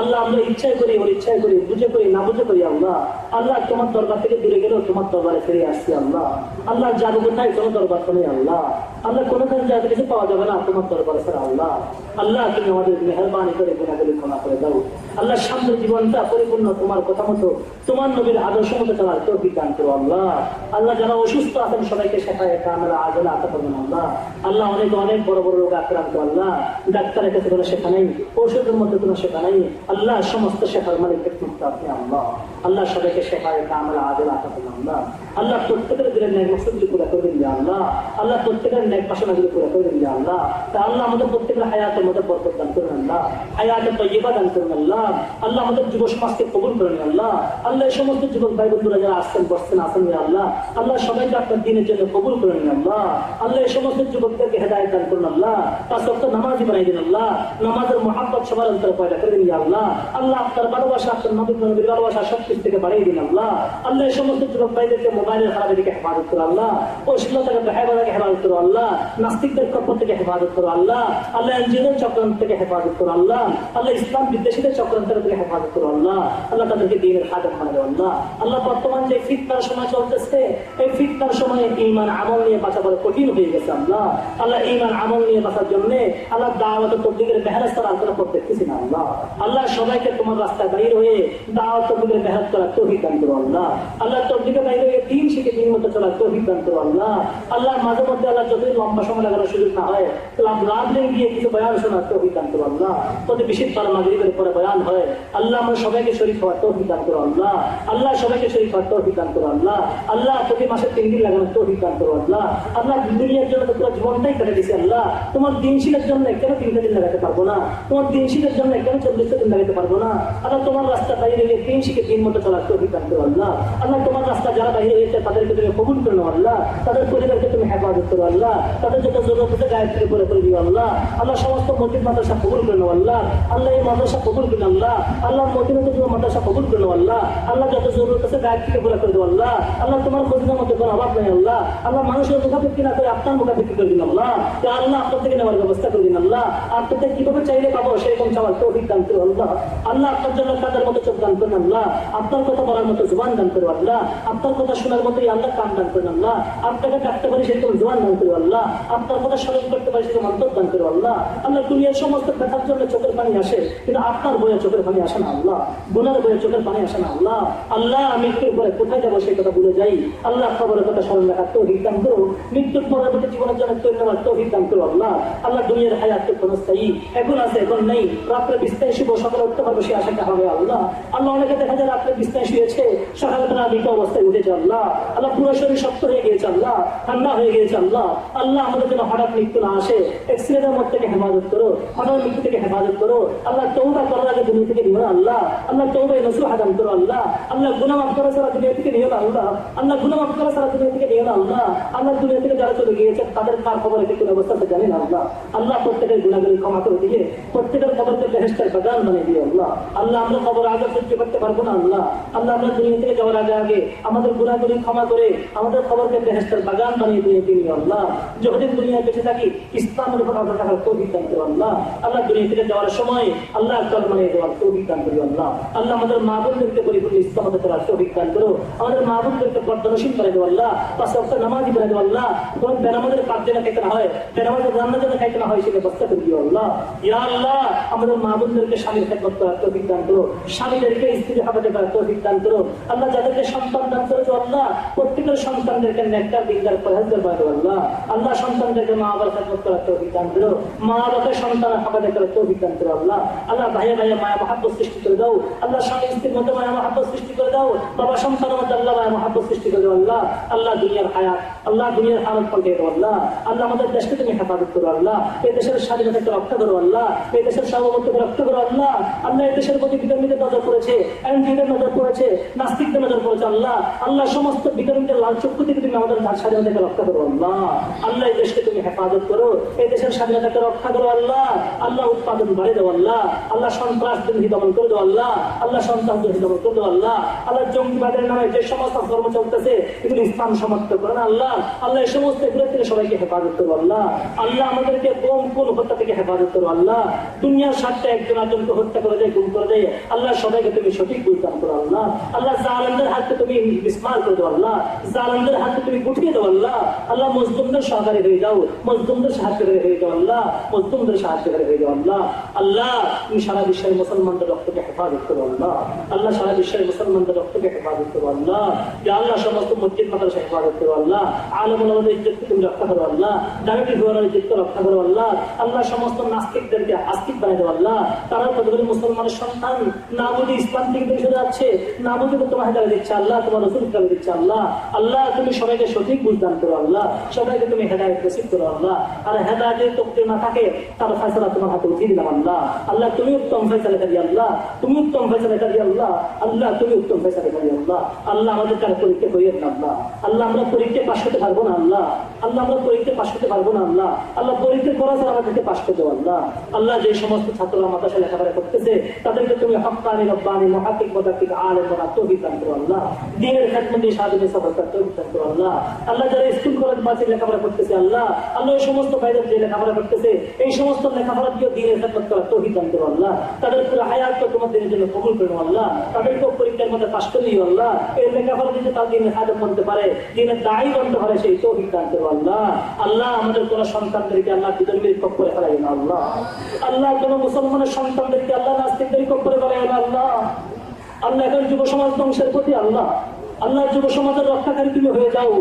আল্লাহ আমরা ইচ্ছায় করি ওর ইচ্ছায় করি বুঝে করি না বুঝে করি আল্লাহ আল্লাহ তোমার দরবার থেকে দূরে গেলেও তোমার দরবারে ফিরে আসছি আল্লাহ আল্লাহ যাবো কোথায় কোনো দরবার করে আল্লাহ আল্লাহ কোনো কাজ যাতে কিছু পাওয়া যাবে না তোমার দরবারে স্যার আল্লাহ আল্লাহ তুমি আমাদের মেহরবানি করে গুণাগুলি ক্ষমা করে দাও আল্লাহ সামনে জীবনটা পরিপূর্ণ তোমার কথা মতো তোমার নবীর আদর্শ মতো চলার তৌফিক দান করো আল্লাহ আল্লাহ যারা অসুস্থ আছেন সবাইকে শেখায় আমরা আজলা আশা করবেন আল্লাহ আল্লাহ অনেক অনেক বড় বড় রোগ আক্রান্ত আল্লাহ ডাক্তারের কাছে কোনো শেখা নেই ঔষধের মধ্যে কোনো শেখা নেই আল্লাহ সমস্ত শেখার মালিক মুক্ত আপনি আল্লাহ আল্লাহ সবাইকে শেখায় আমরা আজলা আশা করবেন আল্লাহ আল্লাহ প্রত্যেকের দিনের ন্যায় মকসদগুলি পুরা করে দিন আল্লাহ আল্লাহ প্রত্যেকের ন্যায় বাসনাগুলি পুরা করে দিন আল্লাহ তা আল্লাহ আমাদের প্রত্যেকের হায়াতের মধ্যে বরকত দান করুন আল্লাহ হায়াতের তৈবা দান করুন আল্লাহ আল্লাহ আমাদের যুব সমাজকে কবুল করেন আল্লাহ আল্লাহ এই সমস্ত যুবক ভাই বন্ধুরা যারা আসছেন বসছেন আসেন আল্লাহ আল্লাহ সবাইকে আপনার দিনের জন্য কবুল করেন আল্লাহ আল্লাহ এই সমস্ত যুবকদেরকে হেদায়েত দান করুন আল্লাহ তার সত্য নামাজি বানাই দিন আল্লাহ নামাজের মহাব্বত সবার অন্তরে পয়দা করে দিন আল্লাহ আল্লাহ আপনার ভালোবাসা আপনার নবীর ভালোবাসা সব কিছু থেকে বাড়িয়ে দিন আল্লাহ আল্লাহ এই সমস্ত যুবক ভাইদেরকে মোবাইলের খারাপের দিকে হেফাজত করো আল্লাহ অশ্লীলতাকে বেহায়াকে হেফাজত করো আল্লাহ নাস্তিকদের কপর থেকে হেফাজত করো আল্লাহ আল্লাহ এনজিওর চক্রান্ত থেকে হেফাজত করো আল্লাহ আল্লাহ ইসলাম বিদ্বেষীদের চক্রান্তের থেকে হেফাজত করো আল্লাহ আল্লাহ তাদেরকে দিনের খাদেম বানাও আল্লাহ আল্লাহ বর্তমান যে ফিতনার সময় চলতেছে এই ফিতনার সময় ঈমান আমল নিয়ে বাঁচা বড় কঠিন হয়ে গেছে আল্লাহ আল্লাহ ঈমান আমল নিয়ে বাঁচার জন্য আল্লাহ দাওয়াত ও তাবলীগের মেহনত করার আর কোনো পথ দেখতেছি না আল্লাহ আল্লাহ সবাইকে তোমার রাস্তায় বাইর হয়ে দাওয়াত ও তাবলীগের মেহনত করার তৌফিক দান করো আল্লাহ আল্লাহ তাবলীগের বাইরে হয়ে দিন শিখে দিন মতো চলার তৌফিক দান করো আল্লাহ আল্লাহ মাঝে মধ্যে আল্লাহ যতই লম্বা সময় লাগানোর সুযোগ না হয় রাত দিন গিয়ে কিছু বয়ান শোনার তৌফিক দান করো আল্লাহ প্রতি বিশেষ পার মাগরিবের পরে বয়ান হয় আল্লাহ আমরা সবাইকে শরীক হওয়ার তৌফিক দান করো আল্লাহ আল্লাহ সবাইকে শরীক হওয়ার তৌফিক দান করো আল্লাহ আল্লাহ প্রতি মাসে 3 দিন লাগানোর তৌফিক দান করো আল্লাহ আল্লাহ দুনিয়ার জন্য তো পুরো জীবনটাই কেটে দিয়েছি আল্লাহ তোমার দিনশীলের জন্য কেন 3 দিন লাগাতে পারবো না তোমার দিনশীলের জন্য কেন 40 দিন লাগাতে পারবো না আল্লাহ তোমার রাস্তা বাইরে গিয়ে দিন শিখে দিন মতো চলার তৌফিক দান করো আল্লাহ আল্লাহ তোমার রাস্তা যারা বাইরে হয়েছে তাদেরকে তুমি কবুল করে নাও আল্লাহ তাদের পরিবারকে তুমি হেফাজত করো আল্লাহ তাদের যত জরুরত আছে গায়েব থেকে করে দিও আল্লাহ আল্লাহ সমস্ত মসজিদ মাদ্রাসা কবুল করে নাও আল্লাহ আল্লাহ এই মাদ্রাসা কবুল করে নাও আল্লাহ আল্লাহ মদিনাতে তোমার মাদ্রাসা কবুল করে নাও আল্লাহ আল্লাহ যত জরুরত আছে গায়েব থেকে করে দিও আল্লাহ আল্লাহ তোমার মদিনার মধ্যে কোনো অভাব নেই আল্লাহ আল্লাহ মানুষের মুখাপেক্ষি না করে আপনার মুখাপেক্ষি করে দিন আল্লাহ আল্লাহ আপনার থেকে নেওয়ার ব্যবস্থা করে দিন আল্লাহ আপনার থেকে কিভাবে চাইলে পাবো সেরকম চাওয়ার তৌফিক দান করো আল্লাহ আল্লাহ আপনার জন্য কাদের মতো চোখ দান করেন আল্লাহ আপনার কথা বলার মতো জবান দান করো আল্লাহ আপনার কথা শোনার মতোই আল্লাহ কান দান করেন আল্লাহ আপনাকে ডাকতে পারি সেরকম জবান দান করো আল্লাহ আপনার কথা স্মরণ করতে পারি সেরকম অন্তর দান করো আল্লাহ আল্লাহ দুনিয়ার সমস্ত ব্যথার জন্য চোখের পানি আসে কিন্তু আপনার বইয়ে চোখের পানি আসে না আল্লাহ গুনার বইয়ে চোখের পানি আসে না আল্লাহ আল্লাহ মৃত্যুর পরে কোথায় যাবো সেই কথা ভুলে যাই আল্লাহ খবরের কথা স্মরণ রাখার তৌফিক দান করো মৃত্যুর পরবর্তী জীবনের জন্য তৈরি নেওয়ার তৌফিক দান করো আল্লাহ আল্লাহ দুনিয়ার হায়াত তো ক্ষণস্থায়ী এখন আছে এখন নেই রাত্রে বিস্তায় শুভ সকালে উঠতে পারবো সে আশাটা হবে আল্লাহ আল্লাহ অনেকে দেখা যায় রাত্রে বিস্তায় শুয়েছে সকালবেলা মৃত অবস্থায় উঠেছে আল্লাহ আল্লাহ পুরো শরীর শক্ত হয়ে গিয়েছে আল্লাহ ঠান্ডা হয়ে গিয়েছে আল্লাহ আল্লাহ আমাদের জন্য হঠাৎ মৃত্যু না আসে এক্সিডেন্টের মধ্যে থেকে হেফাজত করো হঠাৎ মৃত্যু থেকে হেফাজত করো আল্লাহ তওবা করার আগে দুনিয়া থেকে নিও না আল্লাহ আল্লাহ তওবায়ে নসুহ দান করো আল্লাহ আল্লাহ গুনাহ মাফ করা ছাড়া দুনিয়া থেকে নিও না আল্লাহ আল্লাহ গুনাহ মাফ করা ছাড়া দুনিয়া থেকে নিও না আল্লাহ আল্লাহ দুনিয়া থেকে যারা চলে গিয়েছে তাদের কার খবর কি কোন অবস্থাতে জানি না আল্লাহ আল্লাহ প্রত্যেকের গুনাহগুলি ক্ষমা করে দিয়ে প্রত্যেকের কবরকে বেহেশতের বাগান বানিয়ে দিও আল্লাহ আল্লাহ আমরা কবর আযাব সহ্য করতে পারবো না আল্লাহ আল্লাহ আমরা দুনিয়া থেকে যাওয়ার আগে আমাদের গুনাহগুলি ক্ষমা করে আমাদের কবরকে বেহেশতের বাগান বানিয়ে দিও আল্লাহ যতদিন দুনিয়ায় বেঁচে থাকি ইসলামের উপর আমরা থাকার তৌফিক দান করো আল্লাহ আল্লাহ দুনিয়া থেকে যাওয়ার সময় আল্লাহ কলমা নিয়ে দেওয়ার তৌফিক দান করো আল্লাহ আল্লাহ আমাদের মা বোনদেরকে পরিপূর্ণ ইসলামতে করার তৌফিক দান করো আমাদের মা বোনদেরকে পর্দানশীল করে দেও আল্লাহ ওয়াক্ত নামাজি করে দাও আল্লাহ, কোন বেনামাজের পাক যেন খাইতে না হয়, বেনামাজের রান্না যেন খাইতে না হয় সেটা ব্যবস্থা করে দিও আল্লাহ। ইয়া আল্লাহ আমাদের মা বোনদেরকে স্বামীর খেদমত করার তৌফিক দান করো, স্বামীদেরকে স্ত্রীর হাফাজত করার তৌফিক দান করো আল্লাহ। যাদেরকে সন্তান দান করেছো আল্লাহ, প্রত্যেকের সন্তানদেরকে নেককার দিনদার পরহেজগার বানাও আল্লাহ। আল্লাহ সন্তানদেরকে মা বাবার খেদমত করার তৌফিক দান করো, মা বাবাকে সন্তানের হাফাজত করার তৌফিক দান করো আল্লাহ। আল্লাহ ভাইয়া ভাইয়া মায়া মহাব্বত সৃষ্টি করে দাও আল্লাহ, স্বামী স্ত্রীর মধ্যে মায়া মহাব্বত সৃষ্টি করে দাও, বাবা সন্তানের মধ্যে আল্লাহ মায়া মহাব্বত সৃষ্টি করে দাও আল্লাহ। আল্লাহ দুনিয়ার হায়াত, আল্লাহ দুনিয়ার হালত পাল্টে দাও আল্লাহ। আল্লাহ আমাদের দেশকে তুমি হেফাজত করো আল্লাহ, এই দেশের স্বাধীনতাকে রক্ষা করো আল্লাহ, এই দেশের সার্বভৌমত্বকে রক্ষা করো আল্লাহ। আল্লাহ এই দেশের প্রতি বিধর্মীদের নজর পড়েছে, এনজিওদের নজর পড়েছে, নাস্তিকদের নজর পড়েছে আল্লাহ। আল্লাহ সমস্ত বিধর্মীদের লাল চক্ষু থেকে তুমি আমাদের স্বাধীনতাকে রক্ষা করো আল্লাহ। আল্লাহ এই দেশকে তুমি হেফাজত করো, এই দেশের স্বাধীনতাকে রক্ষা করো আল্লাহ। আল্লাহ উৎপাদন বাড়ে দাও আল্লাহ, আল্লাহ সন্ত্রাসদের দমন করে দাও আল্লাহ, আল্লাহ সন্ত্রাসদের দমন করে দাও আল্লাহ। আল্লাহ জঙ্গিবাদের নামে যে সমস্ত কর্ম চলতেছে এগুলো ইসলাম সমাপ্ত করেন আল্লাহ। আল্লাহ এই সমস্ত এগুলো থেকে সবাইকে হেফাজত করো আল্লাহ। আল্লাহ আমাদেরকে কোন হত্যা থেকে হেফাজত করো আল্লাহ। দুনিয়ার স্বার্থে একজন আরেকজনকে হত্যা করে দেয়, গুম করে দেয় আল্লাহ, সবাইকে তুমি সঠিক বুঝদান করো আল্লাহ। আল্লাহ জালেমদের হাতে তুমি বিস্মার করে দাও আল্লাহ, জালেমদের হাতে তুমি গুটিয়ে দাও আল্লাহ। আল্লাহ মজলুমদের সহকারী হয়ে যাও, মজলুমদের সাহায্যকারী হয়ে যাও আল্লাহ, মজলুমদের সাহায্যকারী হয়ে যাও আল্লাহ। আল্লাহ তুমি সারা বিশ্বের মুসলমানদের রক্তকে হেফাজত করো আল্লাহ। আল্লাহ সারা বিশ্বের মুসলমানদের রক্তকে হেফাজত করো আল্লাহ। আল্লাহ সমস্ত মসজিদ মাদ্রাসা হেফাজত করো আল্লাহ। আলেম ওলামাদের ইজ্জতকে তুমি রক্ষা করো আল্লাহ, দাঁড়াটি হওয়ার ইজ্জতকে রক্ষা করো আল্লাহ। আল্লাহ সমস্ত নাস্তিকদেরকে আস্তিক বানিয়ে দাও আল্লাহ। তারা কতগুলি মুসলমানের সন্তান না বুঝে ইসলাম থেকে তুমি সরে যাচ্ছে, না বুঝে তোমার হেদায়েত দিচ্ছে আল্লাহ, তোমার রাসূল হেদায়েত দিচ্ছে আল্লাহ। আল্লাহ তুমি সবাইকে সঠিক বুঝদান করো আল্লাহ, সবাইকে তুমি হেদায়েত নসিব করো আল্লাহ। আর হেদায়েতের তকদীর না থাকে তার ফয়সালা তোমার হাতে উঠিয়ে দিলাম আল্লাহ। আল্লাহ তুমি উত্তম ফয়সালা করি আল্লাহ, তুমি উত্তম ফয়সালা করি আল্লাহ। আল্লাহ তুমি উত্তম ফয়সালা করি আল্লাহ। আল্লাহ আমাদের কার পরীক্ষা করিয়েন না আল্লাহ। আল্লাহ আমরা পরীক্ষায় পাশ করতে পারবো না আল্লাহ, আল্লাহ আমরা পরীক্ষায় পাশ করতে পারবো না আল্লাহ। আল্লাহ পরীক্ষা করা ছাড়া আমাদেরকে পাশ করতে দাও আল্লাহ। আল্লাহ যে সমস্ত ছাত্ররা মাদ্রাসায় লেখাপড়া করতেছে তাদেরকে তুমি হক্কানি রব্বানি মুহাক্কিক মুদাক্কিক আলেম বানাও তৌফিক দান করো আল্লাহ। দ্বীনের খেদমতে সাহায্যে সফর করতে তৌফিক দান করো আল্লাহ। আল্লাহ যারা স্কুল কলেজ মাঝে লেখাপড়া করতেছে আল্লাহ, আল্লাহ এই সমস্ত ভাইদের যে লেখাপড়া করতেছে এই সমস্ত লেখাপড়া দিয়ে দ্বীনের খেদমত করার তৌফিক দান করো আল্লাহ। তাদের পুরো হায়াত তোমার দিনের জন্য কবুল করো আল্লাহ। তাদেরকেও পরীক্ষার মধ্যে পাশ করলেই আল্লাহ এই লেখাপড়া দিয়ে তার দিনের খাদেম বনতে পারে, দিনের দায়ী বনতে পারে, সেই তৌফিক দান করো আল্লাহ। আল্লাহ আমাদের কোন সন্তানদেরকে আল্লাহ বিধর্মীর কপ্পরে ফেলাই না আল্লাহ। আল্লাহ কোন মুসলমানের সন্তানদেরকে আল্লাহ নাস্তিকদের কপ্পরে ফেলাই না আল্লাহ। আল্লাহ এখন যুব সমাজ ধ্বংসের প্রতি আল্লাহ, আল্লাহ যুব সমাজের রক্ষাকারী তুমি হয়ে যাও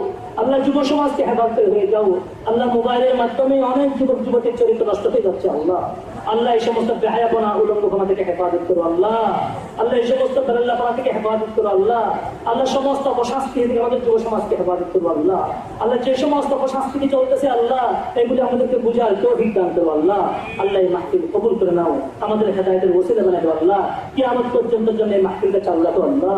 আল্লাহ, যুব সমাজকে হেফাজত হয়ে যাও আল্লাহ। মোবাইলের মাধ্যমে অনেক যুবক যুবতীর চরিত্র নষ্ট হয়ে যাচ্ছে আল্লাহ। আল্লাহ এই সমস্ত বেহায়াপনা উলঙ্গপনা থেকে হেফাজত করো আল্লাহ। আল্লাহ এই সমস্ত বেলাল্লাপনা থেকে হেফাজত করো আল্লাহ। আল্লাহ সমস্ত অপশাস্তি থেকে আমাদের যুব সমাজকে হেফাজত করো আল্লাহ। আল্লাহ যে সমস্ত অপশাস্তি চলতেছে আল্লাহ এগুলি আমাদেরকে বুঝার তৌফিক দান করো আল্লাহ। আল্লাহ এই মাহফিল কবুল করে নাও, আমাদের হেদায়েতের ওসিলা বানাই দাও আল্লাহ। কিয়ামত পর্যন্ত জন্য এই মাহফিলটা চালাতো আল্লাহ।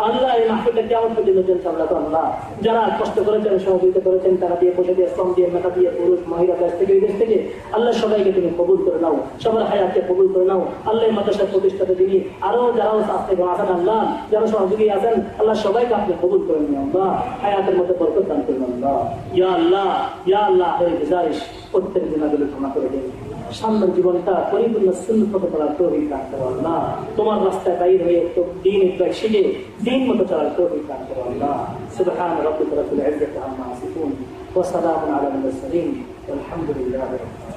আল্লাহ এই মাহফিলটা কিয়ামত পর্যন্ত জন্য চালাতো আল্লাহ। যারা কষ্ট করেছেন সহযোগিতা করেছেন টাকা দিয়ে পয়সা দিয়ে শ্রম দিয়ে মেধা দিয়ে পুরুষ মহিলা দেশ থেকে বিদেশ থেকে আল্লাহ সবাইকে তুমি কবুল করে নাও, সবার হায়াতকে কবুল করে নাও আল্লাহ। মাদ্রাসার প্রতিষ্ঠাতা যিনি আরো যারা আসতে আছেন আল্লাহ, যারা সহযোগী আছেন আল্লাহ সবাইকে আপনি কবুল করে নিন আল্লাহ। হায়াতের মধ্যে বরকত দান করুন আল্লাহ। ইয়া আল্লাহ ইয়া আল্লাহ এই গুজারিশ প্রত্যেক গুনাহগুলো ক্ষমা করে দিন, সামনের জীবনটা পরিপূর্ণ সুন্নাত মতো চলার তৌফিক দান করো আল্লাহ। তোমার রাস্তায় বাইর হয়ে একটু দিন একটু শিখে দিন মতো চলার তৌফিক দান করো আল্লাহ। সুবহান রাব্বিকা রাব্বিল ইজ্জাতি আম্মা ইয়াসিফুন ওয়া সালামুন আলাল মুরসালিন ওয়ালহামদুলিল্লাহি রাব্বিল আলামিন।